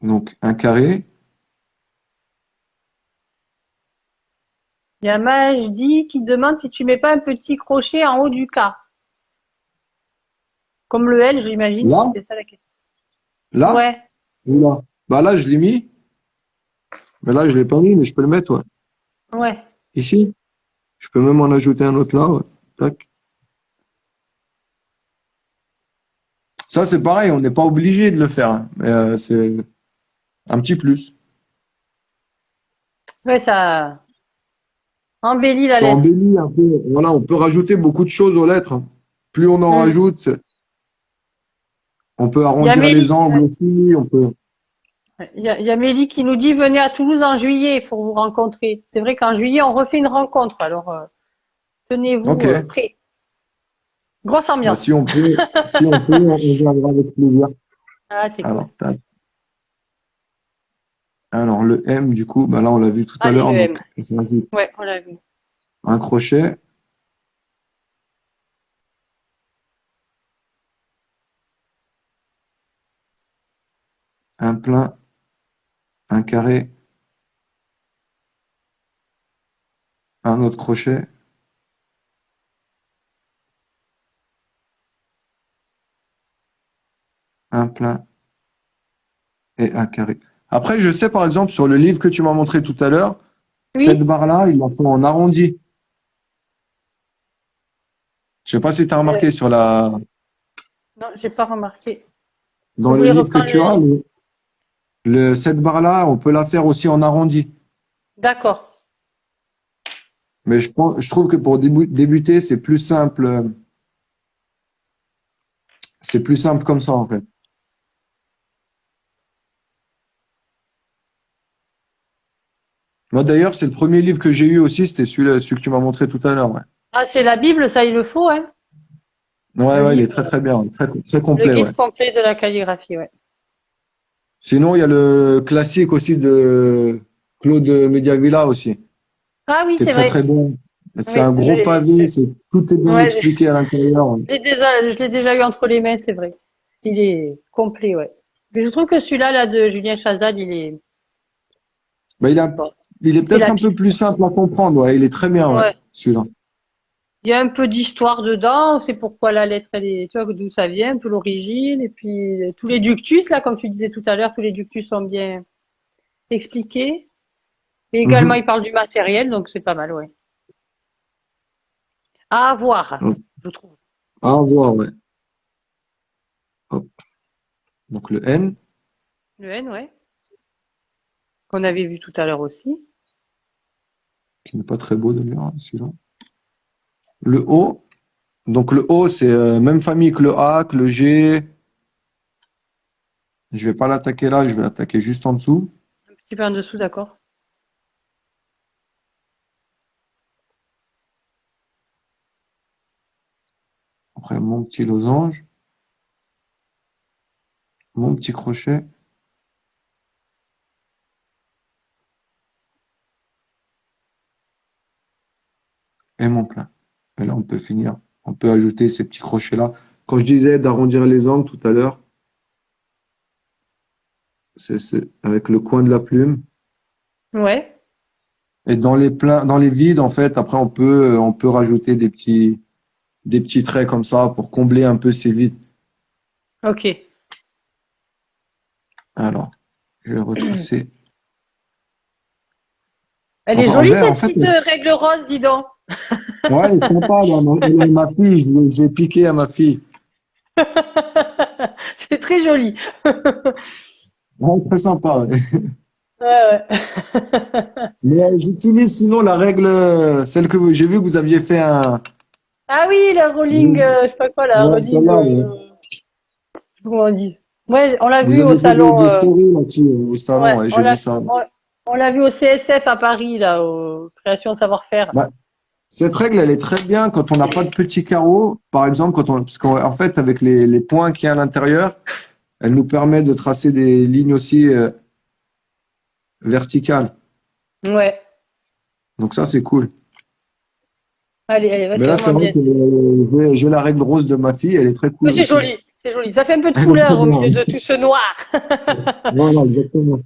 Donc un carré. Il y a Majdi qui demande si tu mets pas un petit crochet en haut du K. Comme le L, j'imagine, Là, c'était ça la question. là, Ouais, ou là. Bah là, je l'ai mis, mais là, je l'ai pas mis, mais je peux le mettre, ouais. ouais. Ici, je peux même en ajouter un autre là, ouais. Tac. Ça, c'est pareil, on n'est pas obligé de le faire, hein, mais c'est un petit plus. Ouais, ça embellit la Ça lettre. embellit un peu. Voilà, on peut rajouter beaucoup de choses aux lettres, hein. Plus on en Hmm. rajoute, on peut Il y a arrondir les Mélie, angles aussi, on peut. il y a Mélie qui nous dit venez à Toulouse en juillet pour vous rencontrer. C'est vrai qu'en juillet, on refait une rencontre. Alors, tenez-vous Ok. prêts. Grosse Bah, ambiance. si on peut, on viendra avec plaisir. Ah, c'est cool. Alors, tac. Alors, le M, du coup, bah là, on l'a vu tout à Allez, l'heure, le M. donc, c'est Ouais, on l'a vu. un crochet, un plein, un carré, un autre crochet, un plein et un carré. Après, je sais, par exemple, sur le livre que tu m'as montré tout à l'heure, cette Oui? barre-là, ils la font en arrondi. Je sais pas si tu as Euh, remarqué non, j'ai pas remarqué. dans Vous le voulez livre que reprendre tu le as, livre? cette barre-là, on peut la faire aussi en arrondi. D'accord. Mais je trouve que pour débuter, c'est plus simple comme ça, en fait. Moi, d'ailleurs, c'est le premier livre que j'ai eu aussi, c'était celui que tu m'as montré tout à l'heure, ouais. Ah, c'est la Bible, ça il le faut, hein? Ouais, Le ouais, il est livre, très très bien, très, très le complet, guide ouais. complet de la calligraphie, ouais. Sinon, il y a le classique aussi de Claude Mediavilla aussi, Ah oui, qui est c'est très très vrai. bon. C'est Oui, un gros pavé, tout est bien ouais, expliqué à l'intérieur. je l'ai déjà eu entre les mains, c'est vrai. Il est complet, ouais. Mais je trouve que celui-là, là, de Julien Chazal, Bah, bon, il est c'est peut-être la un peu Bible, plus quoi. simple à comprendre, ouais. Il est très bien, ouais, Ouais. celui-là. Il y a un peu d'histoire dedans, c'est pourquoi la lettre, tu vois, d'où ça vient, un peu l'origine, et puis tous les ductus, là, comme tu disais tout à l'heure, tous les ductus sont bien expliqués. Et également, Mhm. il parle du matériel, donc c'est pas mal, ouais. À voir, Donc, je trouve. à voir, ouais. Hop. Donc le N, Le N, ouais. Qu'on avait vu tout à l'heure aussi. qui n'est pas très beau d'ailleurs, hein, celui-là. Le O, donc le O, c'est même famille que le A, que le G. Je vais pas l'attaquer là, je vais l'attaquer juste en dessous. Un petit peu en dessous, d'accord. Après, mon petit losange, mon petit crochet et mon plein. Et là, on peut finir. On peut ajouter ces petits crochets-là. Quand je disais d'arrondir les angles tout à l'heure, c'est avec le coin de la plume. Ouais. Et dans les vides, en fait, après, on peut rajouter des petits traits comme ça pour combler un peu ces vides. Ok. Alors, je vais retracer. Elle est Enfin, jolie, en cette fait, petite règle rose, dis donc. ouais, elle est sympa, là. Elle est ma fille, je l'ai piqué à ma fille. C'est très joli. Ouais, très sympa, ouais. Ouais, ouais. Mais j'utilise sinon la règle, celle que j'ai vu que vous aviez fait un. Ah oui, la rolling, je sais pas quoi, la Ouais, rolling, celle-là, ouais. je sais pas comment on dit. Ouais, on l'a Vous vu au avez fait salon, des stories là-dessus au ouais, salon, et j'ai vu ça. on l'a vu au CSF à Paris, là, aux Créations de Savoir-Faire. Bah, cette règle, elle est très bien quand on n'a pas de petits carreaux. Par exemple, parce qu'en fait, avec les points qu'il y a à l'intérieur, elle nous permet de tracer des lignes aussi verticales. Ouais. Donc ça, c'est cool. Allez, allez, ouais, Mais c'est là, c'est vraiment vrai bien. que j'ai la règle rose de ma fille, elle est très Mais cool aussi. c'est joli. Ça fait un peu de Elle est très couleur au bien, milieu hein. de tout ce noir. Voilà, exactement.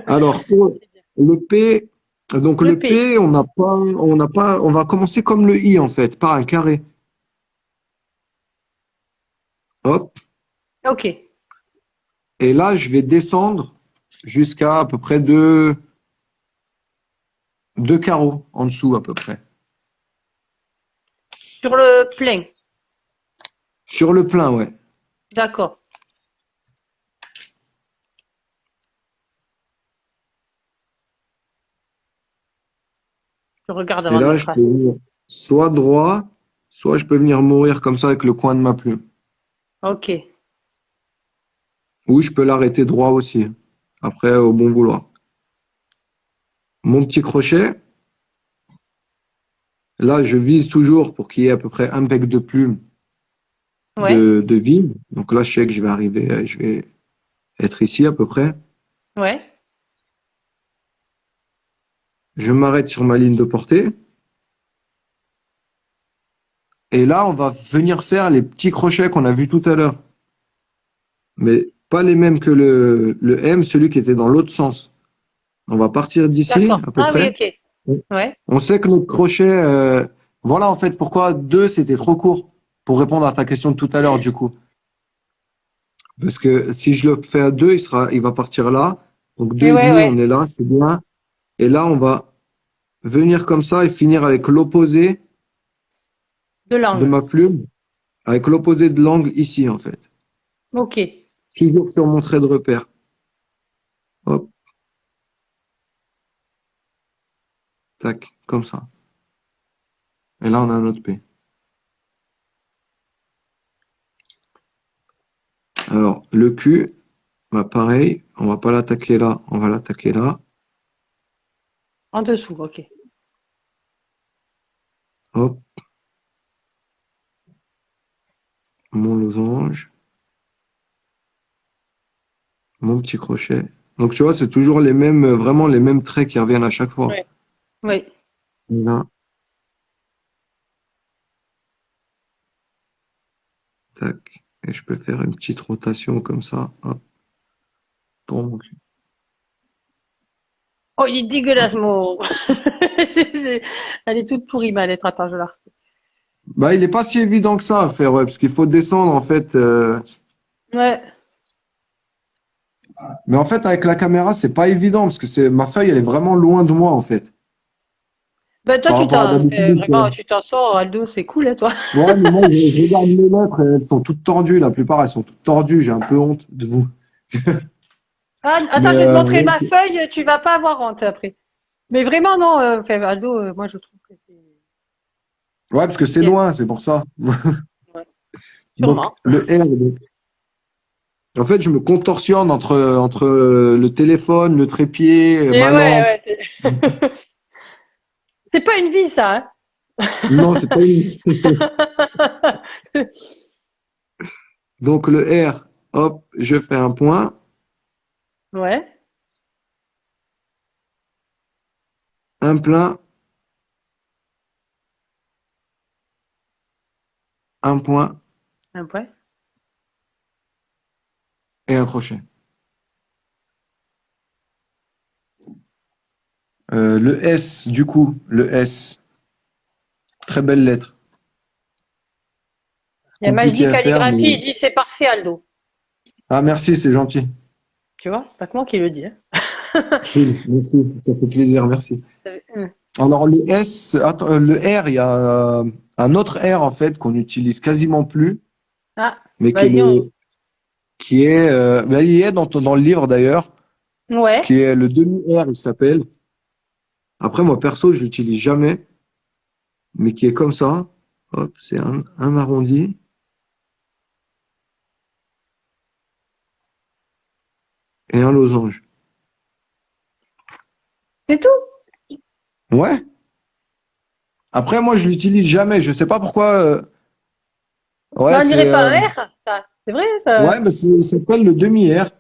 Alors, pour le P, Donc Le le P. P, on va commencer comme le I en fait, par un carré. Hop. Ok. Et là, je vais descendre jusqu'à à peu près deux carreaux en dessous à peu près. Sur le plein. Sur le plein, ouais. D'accord. Je regarde Et avant de là, le je peux tracer. venir soit droit, soit je peux venir mourir comme ça avec le coin de ma plume. Ok. Ou je peux l'arrêter droit aussi. Après, au bon vouloir. Mon petit crochet, là, je vise toujours pour qu'il y ait à peu près un bec de plume Ouais. de vide. Donc là, je sais que je vais arriver, je vais être ici à peu près. Ouais. Je m'arrête sur ma ligne de portée. Et là, on va venir faire les petits crochets qu'on a vus tout à l'heure. Mais pas les mêmes que le M, celui qui était dans l'autre sens. On va partir d'ici, D'accord. à peu Ah oui, près. ok. Ouais. On sait que notre crochet, voilà en fait pourquoi 2 c'était trop court pour répondre à ta question de tout à l'heure du coup. Parce que si je le fais à 2, il va partir là. Donc deux Et et ouais, demi, ouais. on est là, c'est bien. Et là, on va venir comme ça et finir avec l'opposé De de l'angle. ma plume, avec l'opposé de l'angle ici en fait. Ok. Toujours sur mon trait de repère. Hop, tac, comme ça. Et là, on a un autre P. Alors, le Q, bah, pareil, on va pas l'attaquer là, on va l'attaquer là. En dessous, ok. Hop, mon losange, mon petit crochet. Donc, tu vois, c'est toujours les mêmes, vraiment les mêmes traits qui reviennent à chaque fois. Ouais. Oui. Là, tac. Et je peux faire une petite rotation comme ça. Hop, pour mon cul. Oh, il est dégueulasse, Hop. mon. Elle est toute pourrie, ma lettre. Attends, je la refais. Bah, il est pas si évident que ça à faire, ouais, parce qu'il faut descendre, en fait. Ouais. Mais en fait, avec la caméra, c'est pas évident, parce que ma feuille, elle est vraiment loin de moi, en fait. Ben, toi, Par rapport à d'habitude. vraiment, tu t'en sors, Aldo, c'est cool, hein, toi. Ouais, mais moi, je regarde mes lettres, et elles sont toutes tordues. La plupart, elles sont toutes tordues. J'ai un peu honte de vous. Ah, Mais attends, je vais te montrer ouais, ma feuille, tu vas pas avoir honte après. Mais vraiment, non, enfin, Aldo, moi, je trouve que c'est ouais, parce que c'est bien. loin, c'est pour ça. Ouais, Donc, sûrement. le R, en fait, je me contorsionne entre le téléphone, le trépied, Et ma lampe. ouais, ouais. C'est pas une vie, ça, Non, c'est pas une. hein. Donc, le R, hop, je fais un point, Ouais, un plein, un point un point. et un crochet. Le S, du coup, le S, très belle lettre. Il y a Compliqué Majdi à faire, Calligraphie, mais. il dit c'est parfait, Aldo. Ah, merci, c'est gentil. Tu vois, c'est pas que moi qui le dis, hein. Cool, merci, ça fait plaisir, merci. Hum. Alors, le S, attends, le R, il y a un autre R, en fait, qu'on n'utilise quasiment plus, Ah, mais vas-y, on... ben, il y est dans le livre d'ailleurs, Ouais, qui est le demi-R, il s'appelle. Après, moi, perso, je l'utilise jamais, mais qui est comme ça. Hop, c'est un arrondi et un losange. c'est tout. Ouais. Après, moi, je l'utilise jamais. Je sais pas pourquoi. Mais Ouais, on c'est dirait pas un R, ça. C'est vrai, ça. ouais, mais ça s'appelle le demi-R.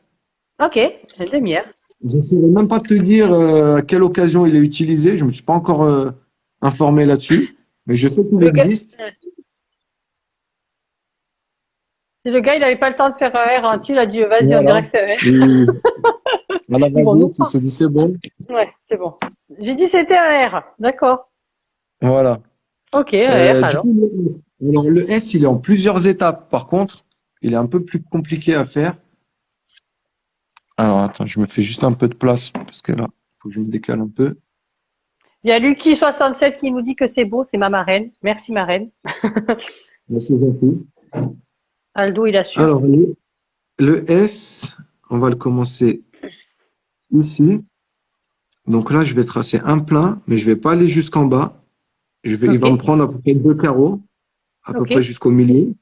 Ok, une demi-heure. Je ne saurais même pas te dire à quelle occasion il est utilisé. Je me suis pas encore informé là-dessus, mais je sais qu'il Le gars, existe. si le gars, il avait pas le temps de faire un R entier, il a dit, vas-y, on Voilà. dirait que c'est un R. Et à la Ils vont nous va-vite, il prendre. s'est dit c'est bon. Ouais, c'est bon. J'ai dit c'était un R. D'accord. Voilà. Ok, un R Du alors. coup, alors le S, il est en plusieurs étapes. Par contre, il est un peu plus compliqué à faire. Alors, attends, je me fais juste un peu de place parce que là, il faut que je me décale un peu. Il y a Lucky67 qui nous dit que c'est beau, c'est ma marraine. Merci marraine. Là, c'est gentil. Aldo, il assure. Alors, le S, on va le commencer ici. Donc là, je vais tracer un plein, mais je vais pas aller jusqu'en bas. Il Ok, va me prendre à peu près deux carreaux, à peu ok, près jusqu'au milieu.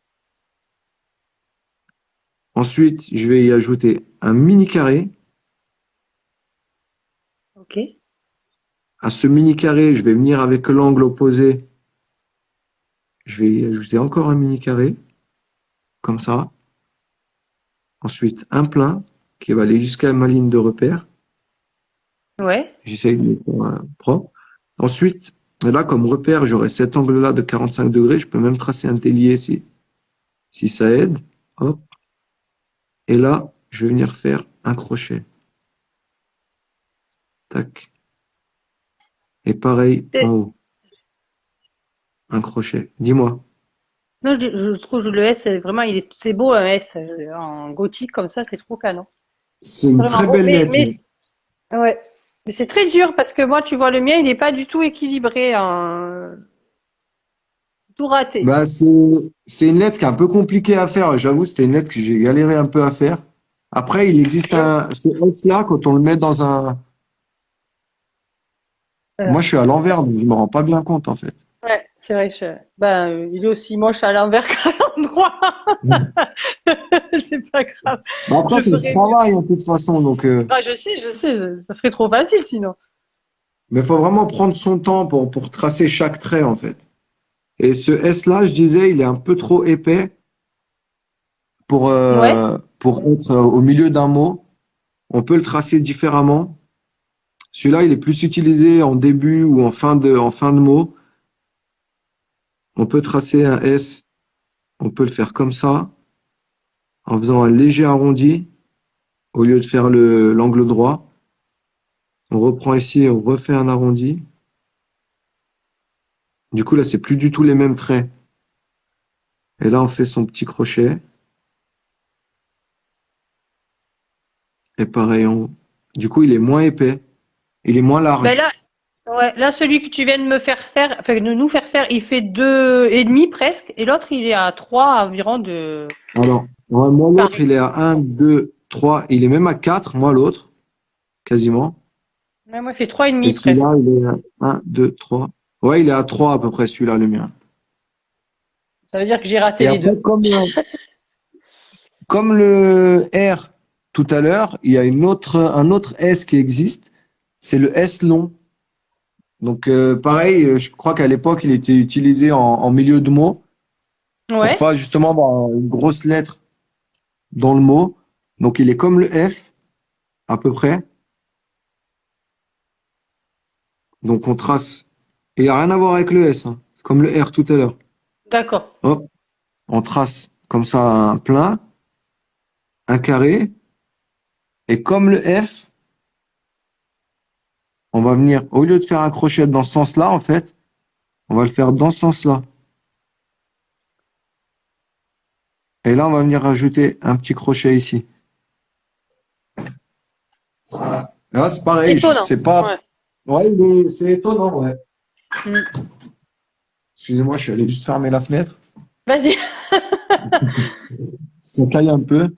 Ensuite, je vais y ajouter un mini carré. ok, À ce mini carré, je vais venir avec l'angle opposé. Je vais y ajouter encore un mini carré, comme ça. Ensuite, un plein qui va aller jusqu'à ma ligne de repère. ouais, J'essaye de le faire propre. Ensuite, là, comme repère, j'aurai cet angle-là de 45 degrés. Je peux même tracer un tailier si ça aide. Hop. Et là, je vais venir faire un crochet. Tac. Et pareil en c'est, haut. Un crochet. Dis-moi. non, je trouve le S, vraiment, c'est beau un S en gothique comme ça, c'est trop canon. C'est une Vraiment très beau, belle lettre. ouais, mais c'est très dur parce que moi, tu vois, le mien, il n'est pas du tout équilibré, hein, tout raté. Bah, c'est une lettre qui est un peu compliquée à faire. J'avoue, c'était une lettre que j'ai galéré un peu à faire. Après, il existe Je, ce S-là, quand on le met dans un. euh, Moi, je suis à l'envers, donc je me rends pas bien compte, en fait. ouais, c'est vrai, ben, il est aussi moche à l'envers qu'à l'endroit. C'est pas grave, Bah, après, je c'est ce ferai mieux. travail, en toute façon. Donc, Ah, je sais, ça serait trop facile sinon. mais il faut vraiment prendre son temps pour tracer chaque trait, en fait. Et ce S-là, je disais, il est un peu trop épais Ouais, pour être au milieu d'un mot. On peut le tracer différemment. Celui-là, il est plus utilisé en début ou en fin de mot. On peut tracer un S, on peut le faire comme ça, en faisant un léger arrondi, au lieu de faire l'angle droit. On reprend ici, on refait un arrondi. Du coup, là, c'est plus du tout les mêmes traits. Et là, on fait son petit crochet. Et pareil, du coup, il est moins épais, il est moins ben large. là, ouais, là celui que tu viens de me faire faire, enfin de nous faire faire, il fait deux et demi presque, et l'autre il est à trois environ de Alors, ouais, moi, l'autre, carré. il est à un, 2, 3. Il est même à 4, moi, l'autre, quasiment. Ouais, moi il fait trois et Et demi presque. celui-là, il est à 1, 2, 3. Ouais, il est à 3 à peu près, celui-là, le mien. Ça veut dire que j'ai raté Et les après, deux. comme le R tout à l'heure, il y a un autre S qui existe, c'est le S long. Donc pareil, je crois qu'à l'époque, il était utilisé en milieu de mot pour Ouais, pas justement avoir une grosse lettre dans le mot. Donc il est comme le F à peu près. Donc on trace. Et il n'y a rien à voir avec le S, hein. C'est comme le R tout à l'heure. d'accord. Hop, on trace comme ça un plein, un carré. Et comme le F, on va venir, au lieu de faire un crochet dans ce sens-là, en fait, on va le faire dans ce sens-là. Et là, on va venir rajouter un petit crochet ici. Et là, c'est pareil, je Étonnant. sais pas. Ouais. Ouais, c'est étonnant, ouais. Mm. Excusez-moi, je suis allé juste fermer la fenêtre. Vas-y. Ça caille un peu.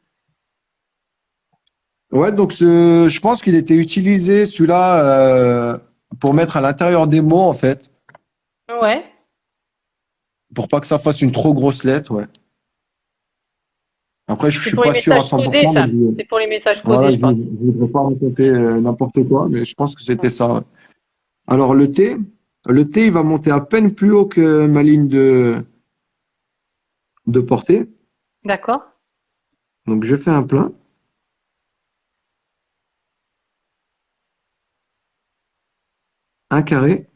Ouais, donc je pense qu'il était utilisé, celui-là, pour mettre à l'intérieur des mots, en fait, Ouais. pour pas que ça fasse une trop grosse lettre, ouais. Après, je C'est suis pour les pas sûr à messages codés, 100%, mais ça. C'est pour les messages voilà, codés, je pense. je voudrais pas raconter Mm. n'importe quoi, mais je pense que c'était Ouais. ça, ouais. Alors, le T, il va monter à peine plus haut que ma ligne de portée. D'accord. Donc, je fais un plein, un carré,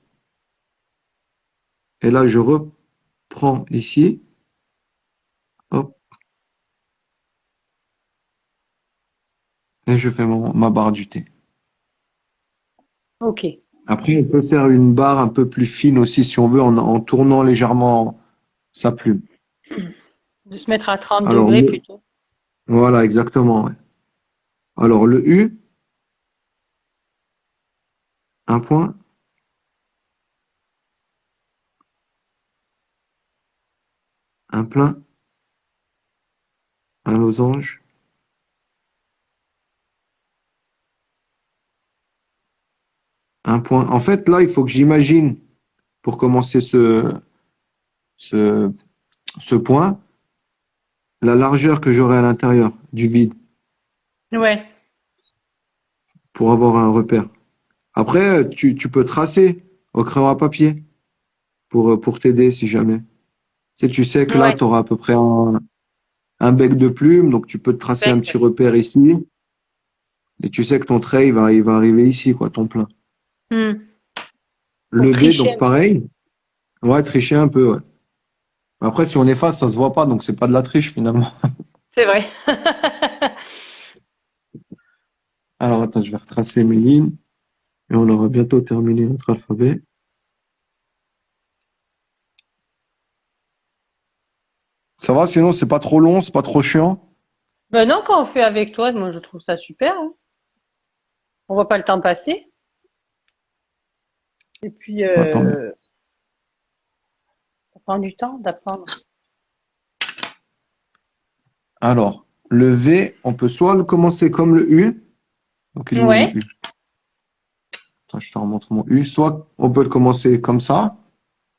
et là, je reprends ici, hop, et je fais ma barre du T. Ok. Après, on peut faire une barre un peu plus fine aussi si on veut en tournant légèrement sa plume. De se mettre à 30 Alors, degrés plutôt. voilà, exactement. Ouais. Alors, le U, un point, un plein, un losange, un point. En fait, là, il faut que j'imagine, pour commencer ce, ce point, la largeur que j'aurai à l'intérieur du vide Ouais, pour avoir un repère. Après, tu peux tracer au crayon à papier pour t'aider si jamais. Tu sais que là, ouais. tu auras à peu près un bec de plume, donc tu peux te tracer un Bec, petit ouais. repère ici, et tu sais que ton trait, il va arriver ici, quoi, ton plein. Hmm. Pour Le V, tricher donc un petit peu. pareil, ouais, tricher un peu, ouais. Après, si on efface, ça se voit pas, donc c'est pas de la triche finalement. C'est vrai. Alors attends, je vais retracer mes lignes, et on aura bientôt terminé notre alphabet. Ça va, sinon c'est pas trop long, c'est pas trop chiant. Ben non, quand on fait avec toi, moi je trouve ça super, hein. On voit pas le temps passer. Et puis, Attends. ça prend du temps d'apprendre. Alors, le V, on peut soit le commencer comme le U, donc il est où le Ouais, U? Attends, je te remontre mon U. Soit on peut le commencer comme ça,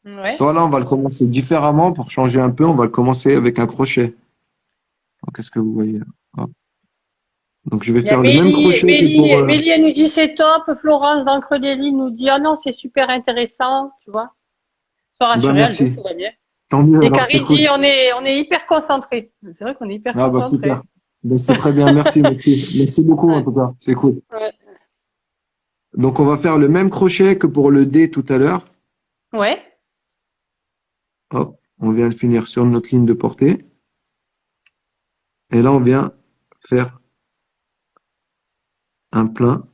ouais. soit là on va le commencer différemment pour changer un peu, on va le commencer avec un crochet. Donc, qu'est-ce que vous voyez là? Hop. Donc je vais Il y a faire le même Mélie, crochet que pour. Mélie, elle nous dit c'est top. Florence d'Encre des Lignes nous dit ah non, c'est super intéressant, tu vois. Sois Ben rassurée, Aldo, merci. tout va bien. Tant mieux, Et alors c'est Carrie dit cool. on est hyper concentrés. C'est vrai qu'on est hyper Ah bah super. concentrés. Ben, c'est très bien, merci, merci. Merci beaucoup en Ouais, tout cas, c'est cool. ouais. Donc on va faire le même crochet que pour le D tout à l'heure. Ouais. Hop, on vient de finir sur notre ligne de portée. Et là on vient faire un plein,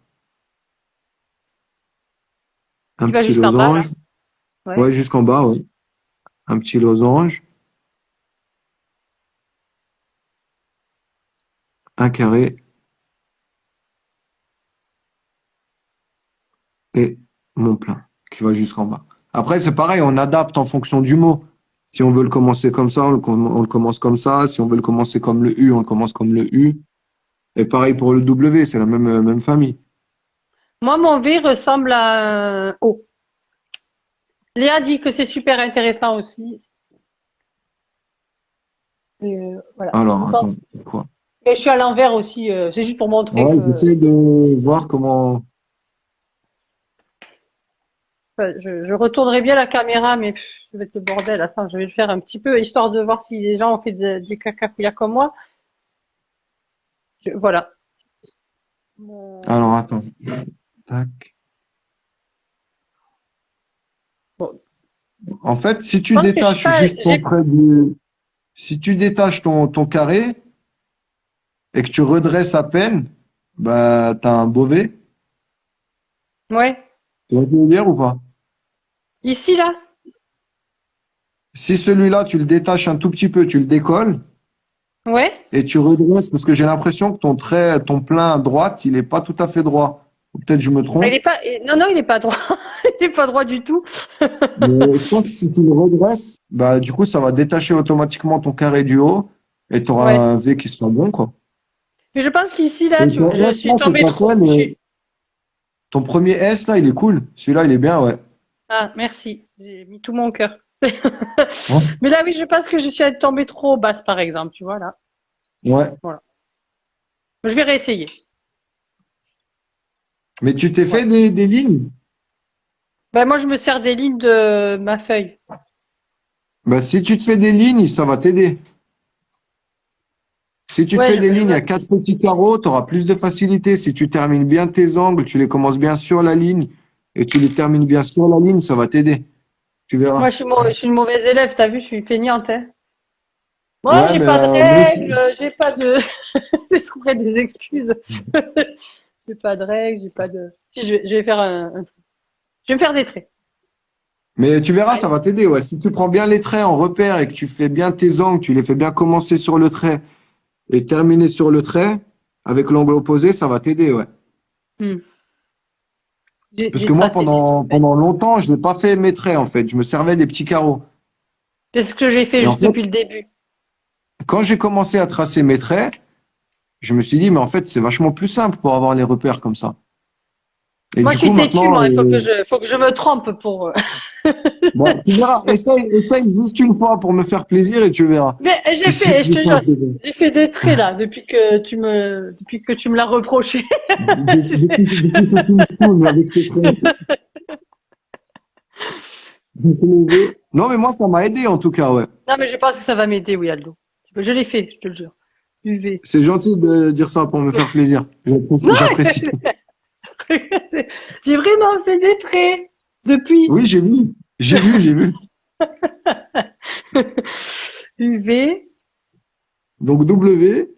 un Tu vas petit jusqu'en bas là. losange. Ouais. Ouais, jusqu'en bas, ouais. Un petit losange, un carré et mon plein qui va jusqu'en bas. Après, c'est pareil, on adapte en fonction du mot. Si on veut le commencer comme ça, on le commence comme ça. Si on veut le commencer comme le U, on le commence comme le U. Et pareil pour le W, c'est la même famille. Moi, mon V ressemble à un O. Léa dit que c'est super intéressant aussi. Et, voilà. Je Alors, attends, pense. pourquoi? Mais je suis à l'envers aussi. C'est juste pour montrer Ouais, que j'essaie de voir comment. enfin, je retournerai bien la caméra, mais ça va être le bordel. Attends, je vais le faire un petit peu, histoire de voir si les gens ont fait du cacafouilla comme moi. Voilà. Alors, attends. Tac. Bon, En fait, si je tu pense que je suis détaches pas. juste ton trait du. Si tu détaches ton carré et que tu redresses à peine, bah, t'as un beau V. Ouais. Tu vois ce que je veux dire ou pas? Ici, là? Si celui-là, tu le détaches un tout petit peu, tu le décolles Ouais. et tu redresses, parce que j'ai l'impression que ton trait, ton plein à droite, il est pas tout à fait droit. Ou peut-être je me Ah, il trompe, est pas. Non, non, il est pas droit. Il est pas droit du tout. mais je pense que si tu le redresses, bah, du coup, ça va détacher automatiquement ton carré du haut et tu auras Ouais. un V qui sera bon, quoi. Mais je pense qu'ici, là, Et ton je S, là, suis c'est tombée pas trop. quoi, ton premier S, là, il est cool. Celui-là, il est bien, ouais. Ah, merci. J'ai mis tout mon cœur. Hein. Mais là, oui, je pense que je suis tombée trop basse, par exemple. Tu vois, là. Ouais. Voilà. Je vais réessayer. Mais tu t'es fait Voilà. des lignes? Ben, moi, je me sers des lignes de ma feuille. Bah, si tu te fais des lignes, ça va t'aider. Si tu te Ouais, fais des je lignes me. à quatre petits carreaux, tu auras plus de facilité. Si tu termines bien tes angles, tu les commences bien sur la ligne et tu les termines bien sur la ligne, ça va t'aider. Tu Moi, verras. je suis une mauvaise élève, t'as vu, je suis feignante, hein. Moi, Ouais, j'ai mais pas de moi, règles, j'ai pas de. Je trouverais des excuses. J'ai pas de règles, j'ai pas de. Si, je vais faire un truc. Je vais me faire des traits. Mais tu verras, Ouais. ça va t'aider, ouais. Si tu prends bien les traits en repère et que tu fais bien tes angles, tu les fais bien commencer sur le trait et terminer sur le trait avec l'angle opposé, ça va t'aider, ouais. Hmm. Parce J'ai que moi, tracé des feuilles. pendant longtemps, je n'ai pas fait mes traits, en fait. Je me servais des petits carreaux. C'est ce que j'ai fait Et en juste fait, depuis le début. quand j'ai commencé à tracer mes traits, je me suis dit, mais en fait, c'est vachement plus simple pour avoir les repères comme ça. Et Moi, je du suis coup, têtue, maintenant, moi. Faut que je me trompe pour. bon, tu verras, essaye juste une fois pour me faire plaisir et tu verras. Mais Si c'est je te plus jure, simple. j'ai fait des traits là depuis que tu me l'as reproché. Tu sais. Depuis que tu me saoules avec tes traits. Non, mais moi, ça m'a aidé en tout cas, ouais. Non, mais je pense que ça va m'aider, oui, Aldo. Je l'ai fait, je te le jure. UV. C'est gentil de dire ça pour me faire plaisir. Non, J'apprécie. j'ai vraiment fait des traits depuis. Oui, j'ai vu. J'ai vu. UV. Donc W,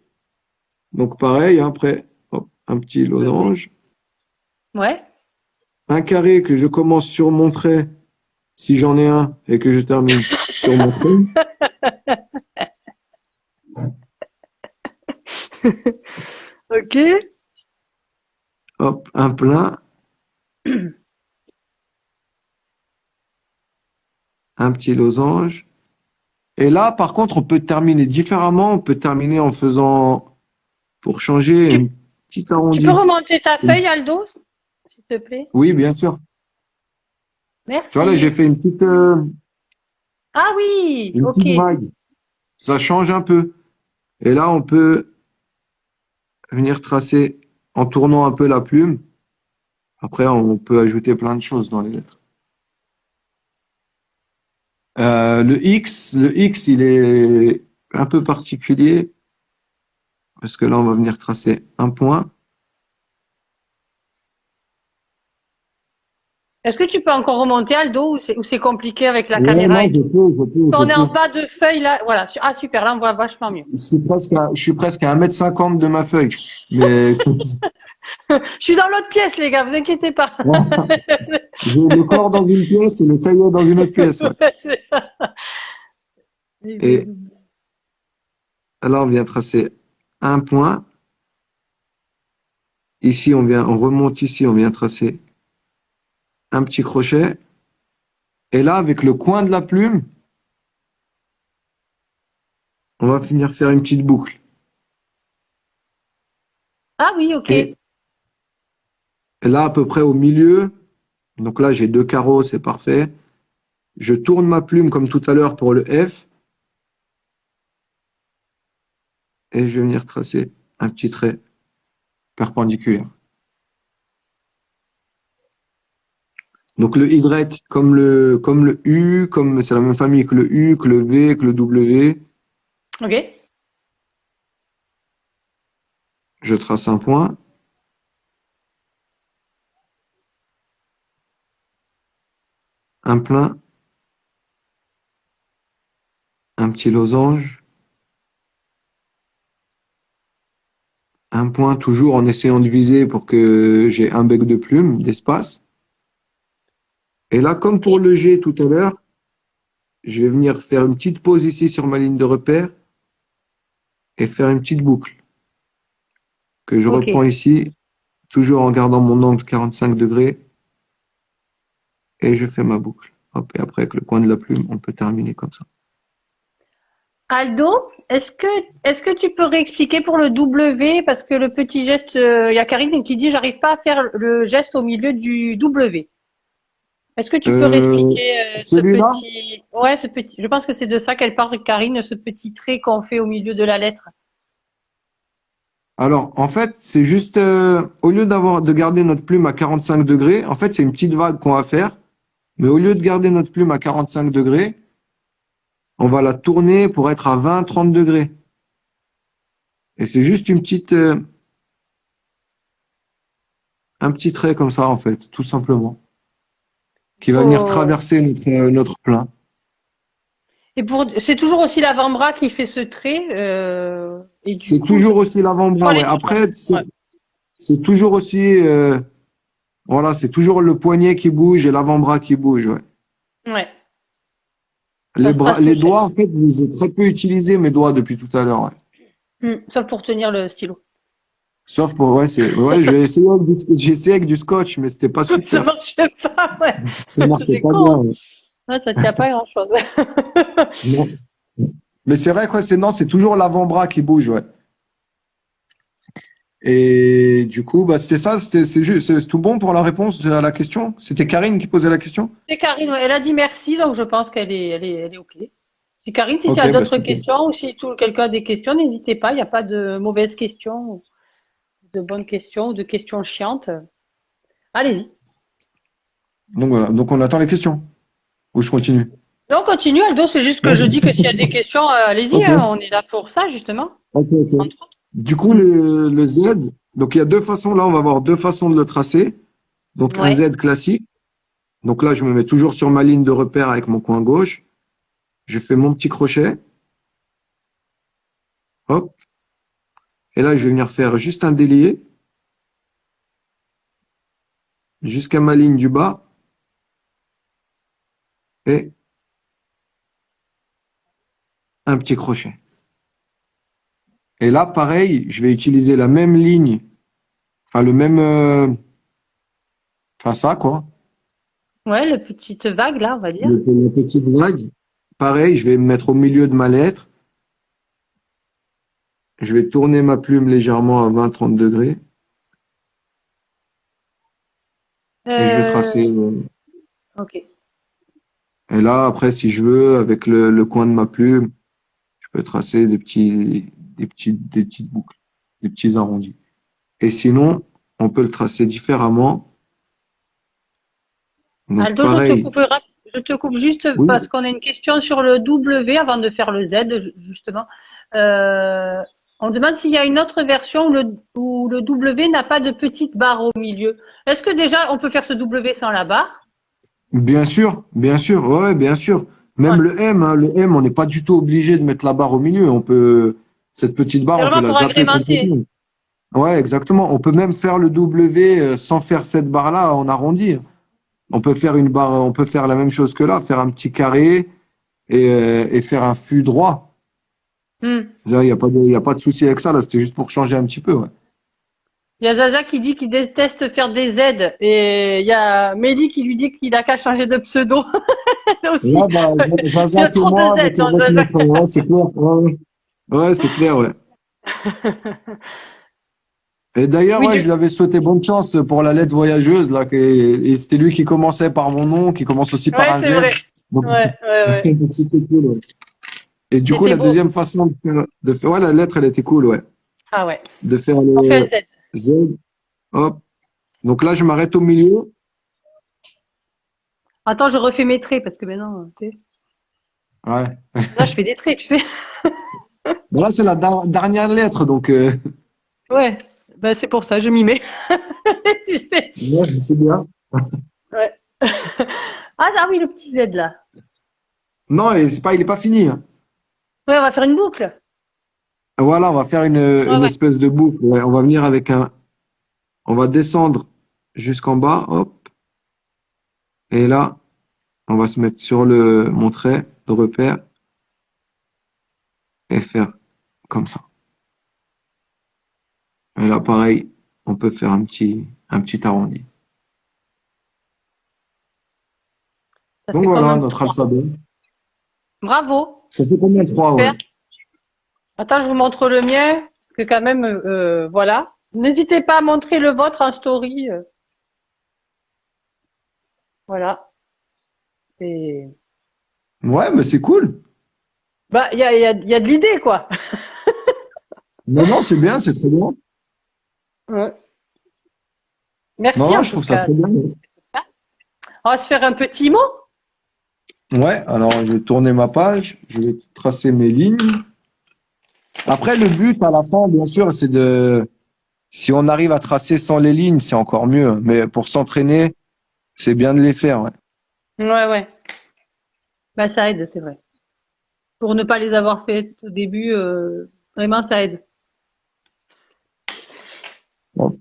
donc pareil, hein, après, hop, un petit W. losange. Ouais. Un carré que je commence sur mon trait, si j'en ai un, et que je termine sur mon trait. Ok. Hop, un plein, un petit losange. Et là, par contre, on peut terminer différemment. On peut terminer en faisant, pour changer, Tu, une petite tu peux arrondie. remonter ta feuille, Aldo, s'il te plaît? Oui, bien sûr. Tu vois, là, j'ai Merci. fait Ah oui, une ok. petite vague. Ça change un peu. Et là, on peut venir tracer en tournant un peu la plume. Après, on peut ajouter plein de choses dans les lettres. Le X, il est un peu particulier parce que là, on va venir tracer un point. Est-ce que tu peux encore remonter, Aldo, ou c'est compliqué avec la Ouais, caméra non, et tout? je Quand on est en peux. bas de feuille, là, voilà. Ah, super, là, on voit vachement mieux. Je suis presque à 1,50 m de ma feuille. Mais Je suis dans l'autre pièce, les gars, vous inquiétez pas. j'ai le corps dans une pièce et le cahier dans une autre pièce. Ouais. Ouais, c'est ça. Et là, on vient tracer un point. Ici, on remonte ici, on vient tracer un petit crochet. Et là, avec le coin de la plume, on va finir faire une petite boucle. Ah oui, ok. Et là, à peu près au milieu, donc là, j'ai deux carreaux, c'est parfait. Je tourne ma plume comme tout à l'heure pour le F. Et je vais venir tracer un petit trait perpendiculaire. Donc le Y comme le U, comme c'est la même famille que le U, que le V, que le W, Ok. je trace un point, un plein, un petit losange, un point toujours en essayant de viser pour que j'ai un bec de plume, d'espace. Et là, comme pour le G tout à l'heure, je vais venir faire une petite pause ici sur ma ligne de repère et faire une petite boucle que je Ok. reprends ici, toujours en gardant mon angle 45 degrés et je fais ma boucle. Hop, et après, avec le coin de la plume, on peut terminer comme ça. Aldo, est-ce que tu peux réexpliquer pour le W parce que le petit geste, il y a Karine qui dit j'arrive pas à faire le geste au milieu du W. Est-ce que tu peux Euh, réexpliquer ce celui-là, petit, ouais, ce petit, je pense que c'est de ça qu'elle parle, Karine, ce petit trait qu'on fait au milieu de la lettre. alors en fait, c'est juste, au lieu de garder notre plume à 45 degrés, en fait, c'est une petite vague qu'on va faire, mais au lieu de garder notre plume à 45 degrés, on va la tourner pour être à 20-30 degrés. Et c'est juste un petit trait comme ça, en fait, tout simplement, qui va venir Oh. traverser notre plein. Et c'est toujours aussi l'avant-bras qui fait ce trait, et du C'est coup, toujours aussi faut l'avant-bras, aller ouais. sur, Après, ouais. c'est toujours aussi, Voilà, c'est toujours le poignet qui bouge et l'avant-bras qui bouge, ouais. Ouais, ça Les se bras, trace tout les seul. doigts, en fait, je les ai très peu utilisés, mes doigts, depuis tout à l'heure, ouais. Sauf pour tenir le stylo. Sauf pour, ouais, j'ai essayé avec du scotch, mais c'était pas Ça super. marchait pas, ouais. Ça marchait C'est pas con, bien, hein. ouais. Ouais, ça tient pas grand-chose. Non. Mais c'est vrai que ouais, non, c'est toujours l'avant-bras qui bouge, ouais. Et du coup, bah, c'était ça, c'est tout bon pour la réponse à la question? C'était Karine qui posait la question? C'est Karine, ouais, elle a dit merci, donc je pense qu'elle est OK. Si Karine, si tu as Ok, bah, d'autres super. questions ou si quelqu'un a des questions, n'hésitez pas. Il n'y a pas de mauvaises questions, de bonnes questions ou de questions chiantes. Allez-y. Donc voilà. Donc on attend les questions. Ou je continue? On continue, Aldo. C'est juste que je dis que s'il y a des questions, allez-y, Ok, hein, on est là pour ça, justement. ok. Entre autres. Du coup, Mm. le Z, donc il y a deux façons, là, on va avoir deux façons de le tracer. Donc un Ouais. Z classique. Donc là, je me mets toujours sur ma ligne de repère avec mon coin gauche. Je fais mon petit crochet. Hop. Et là, je vais venir faire juste un délié jusqu'à ma ligne du bas. Et un petit crochet. Et là, pareil, je vais utiliser la même ligne, enfin le même, enfin ça quoi, Ouais, les petites vagues, là, on va dire. la petite vague. Pareil, je vais me mettre au milieu de ma lettre. Je vais tourner ma plume légèrement à 20-30 degrés et je vais Euh, tracer. OK. Et là, après, si je veux, avec le coin de ma plume, je peux tracer des petites boucles, des petits arrondis. Et sinon, on peut le tracer différemment. Donc Aldo, pareil. je te coupe juste parce Oui, qu'on a une question sur le W avant de faire le Z, justement. Euh, on demande s'il y a une autre version où le W n'a pas de petite barre au milieu. Est-ce que déjà on peut faire ce W sans la barre? bien sûr, ouais, bien sûr. Ouais. Même le M, hein, le M, on n'est pas du tout obligé de mettre la barre au milieu. On peut, cette petite barre, C'est on peut vraiment la pour zapper agrémenter. complètement. Ouais, exactement. On peut même faire le W sans faire cette barre-là en arrondi. On peut faire une barre, on peut faire la même chose que là, faire un petit carré et faire un fût droit. Hmm. Il n'y a pas il y a pas de souci avec ça, là. C'était juste pour changer un petit peu, ouais. Il y a Zaza qui dit qu'il déteste faire des Z et il y a Mélie qui lui dit qu'il a qu'à changer de pseudo aussi. Là, bah, Il y a Zazak et trop de moi, Z avec, dans avec Zaza. notre, ouais, c'est clair. Ouais, ouais. Ouais, c'est clair, ouais. Et d'ailleurs, Oui, ouais, je lui avais souhaité bonne chance pour la lettre voyageuse, là, et c'était lui qui commençait par mon nom, qui commence aussi par ouais, un c'est Z. vrai. Donc, Ouais, ouais, ouais. donc c'était cool, ouais. Et du coup, C'était la beau. deuxième façon ouais, la lettre, elle était cool, ouais. Ah ouais. De faire On fait un le Z. Z, hop. Donc là, je m'arrête au milieu. Attends, je refais mes traits parce que maintenant, tu sais, Ouais. là, je fais des traits, tu sais. Bon, là, c'est la dernière lettre, donc, Ouais. Ben, c'est pour ça, je m'y mets. Tu sais. ouais, c'est bien. Ouais. Ah oui, le petit Z là. Non, et c'est pas, il est pas fini, hein. Ouais, on va faire une boucle. Voilà, on va faire Ouais, une ouais. espèce de boucle. Ouais, on va venir avec on va descendre jusqu'en bas, hop. Et là, on va se mettre sur mon trait de repère et faire comme ça. Et là, pareil, on peut faire un petit arrondi. Ça Donc fait quand voilà, même notre 3. alphabet. Bravo. Ça fait combien de trois, ouais. Super. Attends, je vous montre le mien. Parce que quand même, voilà. N'hésitez pas à montrer le vôtre en story. Voilà. Et... Ouais, mais c'est cool. Bah, il y a de l'idée, quoi. Non, non, c'est bien, c'est très bien. Ouais. Non, Merci non, en je tout trouve ça cas très bien. de tout ça. On va se faire un petit mot. Ouais, alors je vais tourner ma page, je vais tracer mes lignes. Après, le but à la fin, bien sûr, c'est si on arrive à tracer sans les lignes, c'est encore mieux. Mais pour s'entraîner, c'est bien de les faire, ouais. Ouais, ouais. Bah, ça aide, c'est vrai. Pour ne pas les avoir fait au début, vraiment, ça aide. Bon.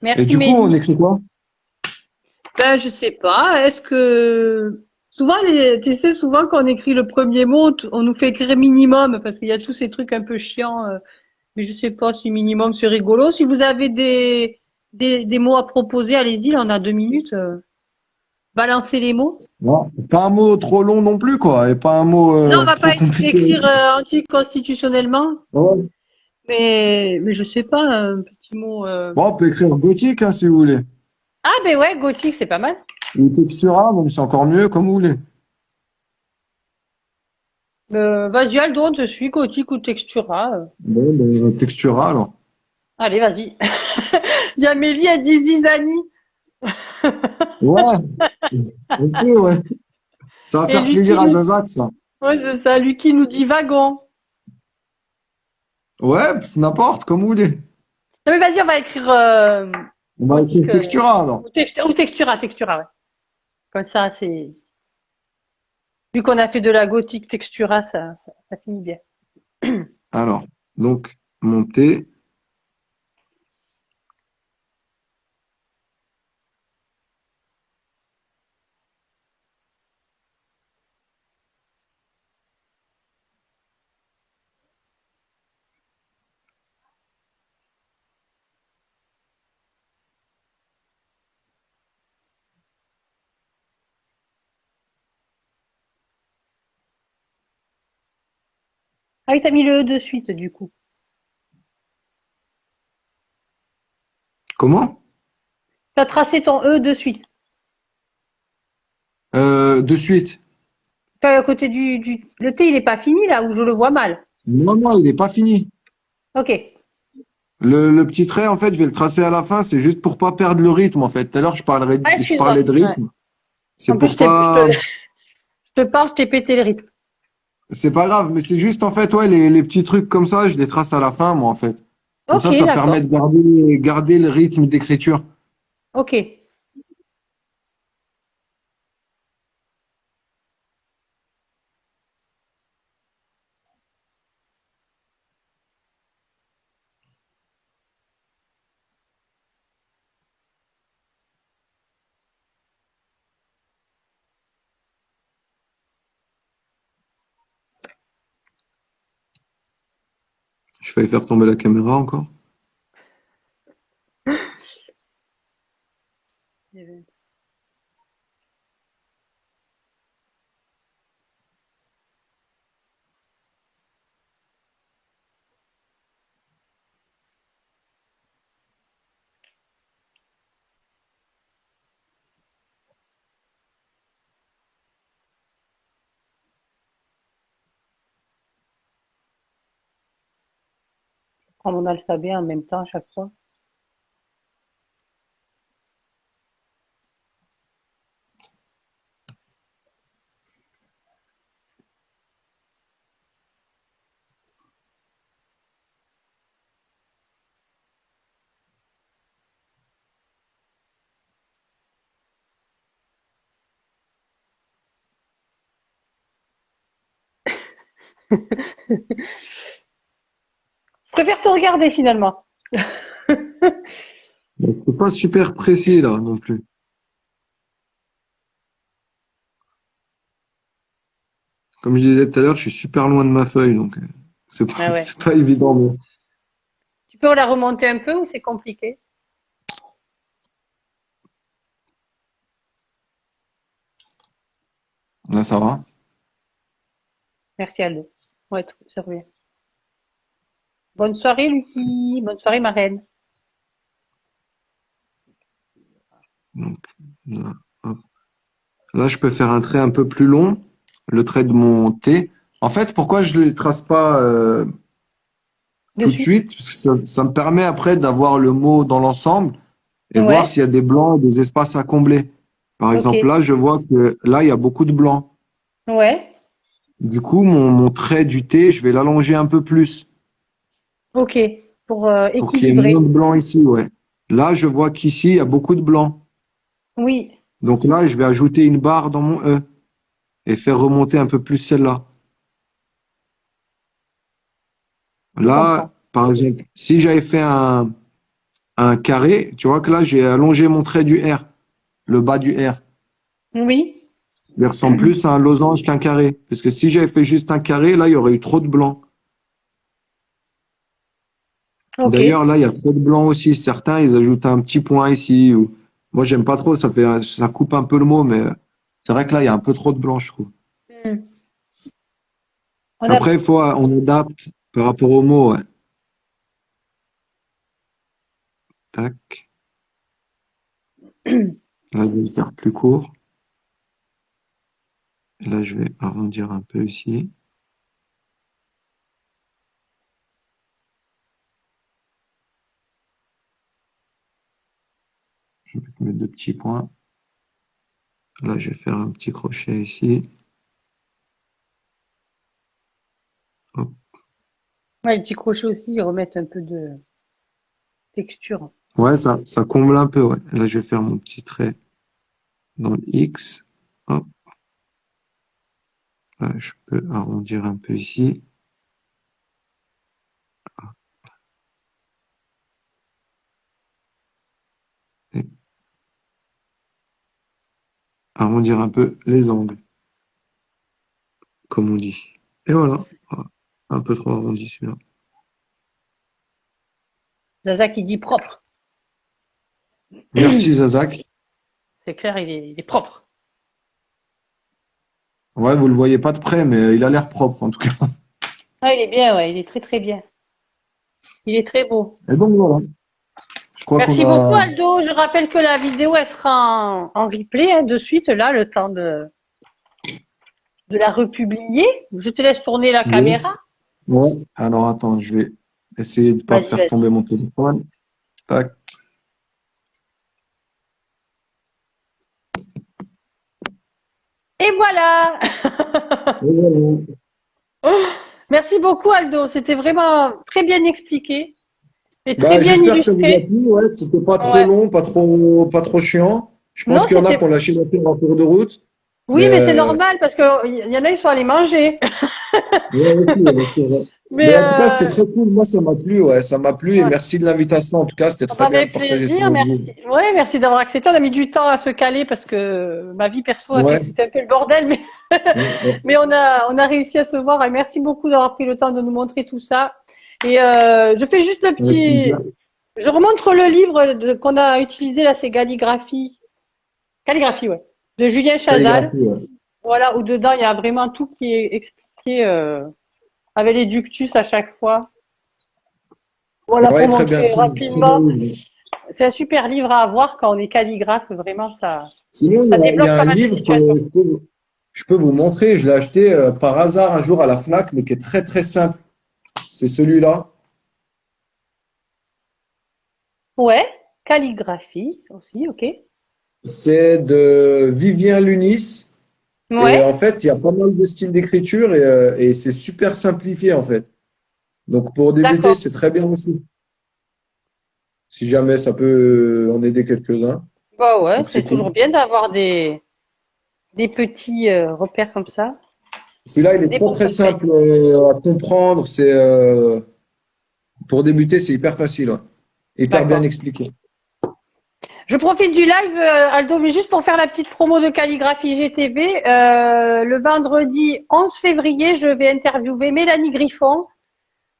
Et Merci, du coup, on Mélie. écrit quoi? Ben, je sais pas. Est-ce que souvent tu sais, souvent quand on écrit le premier mot, on nous fait écrire minimum parce qu'il y a tous ces trucs un peu chiants. Mais je sais pas si minimum c'est rigolo. Si vous avez des mots à proposer, allez-y. Là, on a 2 minutes. Balancez les mots. Non, pas un mot trop long non plus, quoi, et pas un mot Non, on va trop pas compliqué écrire aussi. anticonstitutionnellement, Ouais. mais je sais pas un petit mot. Bon, on peut écrire gothique, hein, si vous voulez. Ah ben ouais, gothique, c'est pas mal. Ou textura, même c'est encore mieux, comme vous voulez. Vas-y, Aldo, je suis gothique ou textura. Bon, ben, textura, alors. Allez, vas-y. Il y a Mélie, elle dit zizani. Ouais, on peut, ouais. Ça va Et faire Lucie plaisir à nous, Zazac, ça. ouais, c'est ça, Lucie nous dit wagon. Ouais, n'importe, comme vous voulez. Non mais vas-y, on va écrire On va écrire gothique textura, alors. ou textura, textura, ouais. Comme ça, c'est vu qu'on a fait de la gothique textura, ça finit bien. Alors, donc, monter. Ah oui, t'as mis le E de suite, du coup. Comment? T'as tracé ton E de suite. De suite. Enfin, à côté le T, il est pas fini, là, où je le vois mal. Non, non, il n'est pas fini. Ok. Le petit trait, en fait, je vais le tracer à la fin, c'est juste pour pas perdre le rythme, en fait. Tout à l'heure, Ah, je excuse-moi. parlais de Ouais. rythme. C'est En plus, pour pas, je te parle, je t'ai pété le rythme. c'est pas grave, mais c'est juste, en fait, ouais, les petits trucs comme ça, je les trace à la fin, moi, en fait. Comme Ok, ça permet d'accord. de garder le rythme d'écriture. Ok. Je vais faire tomber la caméra encore. Je prends mon alphabet en même temps à chaque fois. Je préfère te regarder finalement. Donc, c'est pas super précis, là, non plus. Comme je disais tout à l'heure, je suis super loin de ma feuille, donc, c'est pas, Ah ouais. c'est pas évident, mais Tu peux la remonter un peu ou c'est compliqué? là, ça va. Merci Aldo. Ouais, ça revient. Bonne soirée, Lucie. Bonne soirée, ma reine. Donc, là, hop. Là, je peux faire un trait un peu plus long, le trait de mon T. En fait, pourquoi je ne les trace pas tout de Dessus. suite? Parce que ça me permet après d'avoir le mot dans l'ensemble et voir Ouais. s'il y a des blancs, des espaces à combler. Par Ok. exemple, là, je vois que là, il y a beaucoup de blancs. Ouais. Du coup, mon trait du T, je vais l'allonger un peu plus Ok. Pour pour qu'il y ait moins équilibrer. de blancs ici, ouais. Là, je vois qu'ici, il y a beaucoup de blancs. Oui. Donc là, je vais ajouter une barre dans mon E et faire remonter un peu plus celle-là. Je comprends. Là, par exemple, si j'avais fait un carré, tu vois que là, j'ai allongé mon trait du R. le bas du R. Oui. Il ressemble plus à un losange qu'un carré. Parce que si j'avais fait juste un carré, là, il y aurait eu trop de blanc. Ok. D'ailleurs, là, il y a trop de blanc aussi. Certains, ils ajoutent un petit point ici. Moi, j'aime pas trop. Ça coupe un peu le mot, mais c'est vrai que là, il y a un peu trop de blanc, je trouve. Hmm. On a... Après, on adapte par rapport au mot, ouais. Tac. Là, je vais le faire plus court. Et là, je vais arrondir un peu ici. Je vais mettre deux petits points. Là, je vais faire un petit crochet ici. Hop. Ouais, les petits crochets aussi, ils remettent un peu de texture. Ouais, ça comble un peu, ouais. Là, je vais faire mon petit trait dans le X. Hop. Là, je peux arrondir un peu ici. Et arrondir un peu les angles, comme on dit. Et voilà. Voilà. Un peu trop arrondi celui-là. Zaza qui dit propre. Merci, Zazak. C'est clair, il est propre. Ouais, vous le voyez pas de près, mais il a l'air propre, en tout cas. Ah, il est bien, ouais, il est très très bien. Il est très beau. Et donc, voilà. Je crois qu'on Merci beaucoup, a... Aldo. Je rappelle que la vidéo, elle sera en replay de suite, là, le temps de la republier. Je te laisse tourner la caméra. Yes. Ouais. Alors, attends, je vais essayer de pas Vas-y, faire tomber vas-y. mon téléphone. Tac. Et voilà. Et voilà. Merci beaucoup, Aldo. C'était vraiment très bien expliqué et très Bah, bien j'espère que ça vous a illustré. plu. Ouais, c'était pas trop Ouais. long, pas trop chiant. Je pense Non, qu'il y en a c'était. qui ont lâché l'affaire en cours de route. Oui, Mais, mais c'est normal parce que il y en a, ils sont allés manger. ouais, aussi, ouais, c'est vrai. Mais Mais en tout cas, c'était très cool. Moi, ça m'a plu. Ouais, ça m'a plu. Et ouais. merci de l'invitation. En tout cas, c'était Ça m'a très bien fait de partager ça plaisir, avec merci. vous. Ouais, merci d'avoir accepté. On a mis du temps à se caler parce que ma vie perso a fait Ouais. que c'était un peu le bordel, mais, Ouais, ouais. mais on a réussi à se voir. Et merci beaucoup d'avoir pris le temps de nous montrer tout ça. Et je fais juste le Avec petit. plaisir. Je remontre le livre qu'on a utilisé là, c'est Calligraphie. Calligraphie, ouais. De Julien Chazal. Calligraphie, ouais. Voilà, où dedans il y a vraiment tout qui est expliqué avec les ductus à chaque fois. Voilà Ouais, pour très bien. montrer Très bien. rapidement. C'est un super livre à avoir quand on est calligraphe, vraiment Sinon, ça il y a débloque un pas mal de livre que situations. je peux vous montrer. Je l'ai acheté par hasard un jour à la Fnac, mais qui est très très simple. C'est celui-là. Ouais, calligraphie aussi, ok. C'est de Vivien Lunis. Et en Ouais, fait, il y a pas mal de styles d'écriture et c'est super simplifié en fait. Donc pour débuter, d'accord. c'est très bien aussi. Si jamais ça peut en aider quelques-uns. Bah ouais, Donc c'est c'est cool. toujours bien d'avoir des petits repères comme ça, Celui-là, il est des très bons très conseils. simple à comprendre. Pour débuter, c'est hyper facile, ouais. Hyper bien D'accord. expliqué. Je profite du live, Aldo, mais juste pour faire la petite promo de Calligraphie GTV. Le vendredi 11 février, je vais interviewer Mélanie Griffon.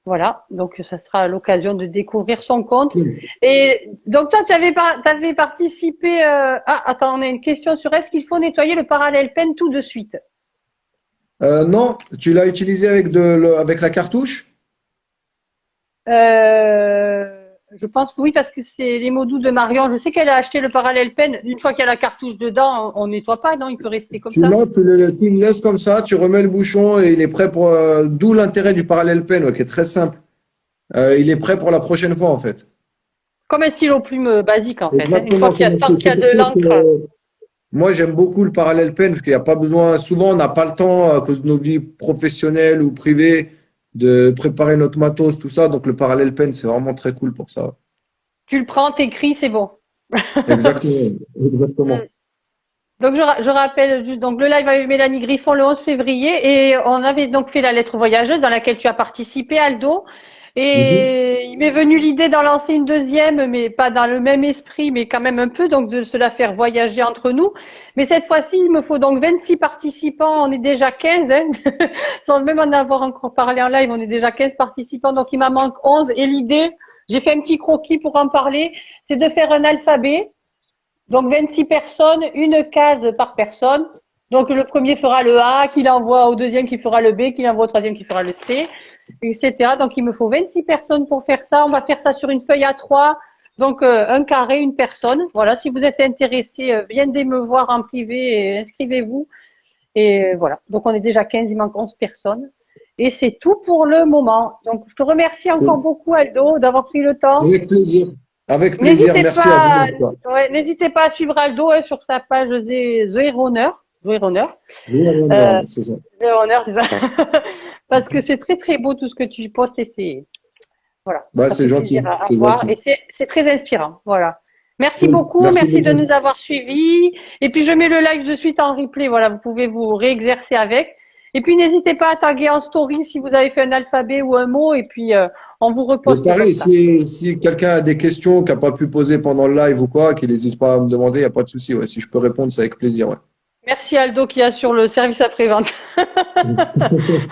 Voilà, donc ça sera l'occasion de découvrir son compte. Et donc toi, t'avais participé. Ah, attends, on a une question sur est-ce qu'il faut nettoyer le parallèle pen tout de suite? Non, tu l'as utilisé avec la cartouche? Je pense que oui, parce que c'est les mots doux de Marion. Je sais qu'elle a acheté le parallèle pen. Une fois qu'il y a la cartouche dedans, on nettoie pas, non? Il peut rester comme Tu ça. l'as, tu le laisses comme ça, tu remets le bouchon et il est prêt pour. D'où l'intérêt du parallèle pen, ouais, qui est très simple. Il est prêt pour la prochaine fois, en fait. Comme un stylo plume basique, en fait, hein. Une fois Exactement comme tant c'est. qu'il y C'est a pour de ça l'encre. que moi, j'aime beaucoup le parallèle pen parce qu'il n'y a pas besoin. Souvent, on n'a pas le temps, à cause de nos vies professionnelles ou privées, de préparer notre matos, tout ça. Donc, le parallèle pen, c'est vraiment très cool pour ça. Tu le prends, t'écris, c'est bon. Exactement. Mm. Exactement. Donc je rappelle juste donc le live avec Mélanie Griffon le 11 février et on avait donc fait la lettre voyageuse dans laquelle tu as participé, Aldo. Mhm. Et il m'est venu l'idée d'en lancer une deuxième, mais pas dans le même esprit, mais quand même un peu, donc de se la faire voyager entre nous. Mais cette fois-ci, il me faut donc 26 participants. On est déjà 15, hein, sans même en avoir encore parlé en live. On est déjà 15 participants, donc il m'en manque 11. Et l'idée, j'ai fait un petit croquis pour en parler, c'est de faire un alphabet. Donc 26 personnes, une case par personne. Donc le premier fera le A, qui l'envoie au deuxième qui fera le B, qui l'envoie au troisième qui fera le C, etc. Donc il me faut 26 personnes pour faire ça. On va faire ça sur une feuille A3. Donc un carré, une personne. Voilà, si vous êtes intéressé, viendez me voir en privé et inscrivez-vous. Et voilà. Donc on est déjà 15, il manque 11 personnes. Et c'est tout pour le moment. Donc je te remercie encore beaucoup Aldo d'avoir pris le temps. Avec plaisir. Avec plaisir. N'hésitez Merci à vous, pas, en tout cas. ouais, n'hésitez pas à suivre Aldo hein, sur sa page The Runner. The Runner. Je vous remercie, Euh, ouais, c'est ça. The Runner, c'est ça. Parce que c'est très très beau tout ce que tu postes et c'est voilà, Bah, ça c'est fait plaisir gentil. à C'est voir gentil. et c'est très inspirant. Voilà. Merci Cool. beaucoup, Merci merci de beaucoup. nous avoir suivis. Et puis je mets le live de suite en replay. Voilà, vous pouvez vous réexercer avec. Et puis n'hésitez pas à taguer en story si vous avez fait un alphabet ou un mot. Et puis on vous Et reposte comme pareil, ça. si quelqu'un a des questions qu'il n'a pas pu poser pendant le live ou quoi, qu'il n'hésite pas à me demander, il n'y a pas de souci. Ouais. Si je peux répondre, c'est avec plaisir. Ouais. Merci Aldo qui assure le service après-vente.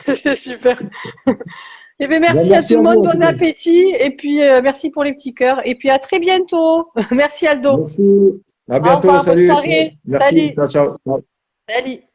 C'est super. Eh bien, Bon, merci à tout merci le à vous, monde, en tout bon cas. appétit, et puis merci pour les petits cœurs, et puis à très bientôt. Merci Aldo. Merci. À Au bientôt. revoir, bonne Salut. Ciao. soirée. Merci. Salut. Ciao, ciao. Ciao. Salut.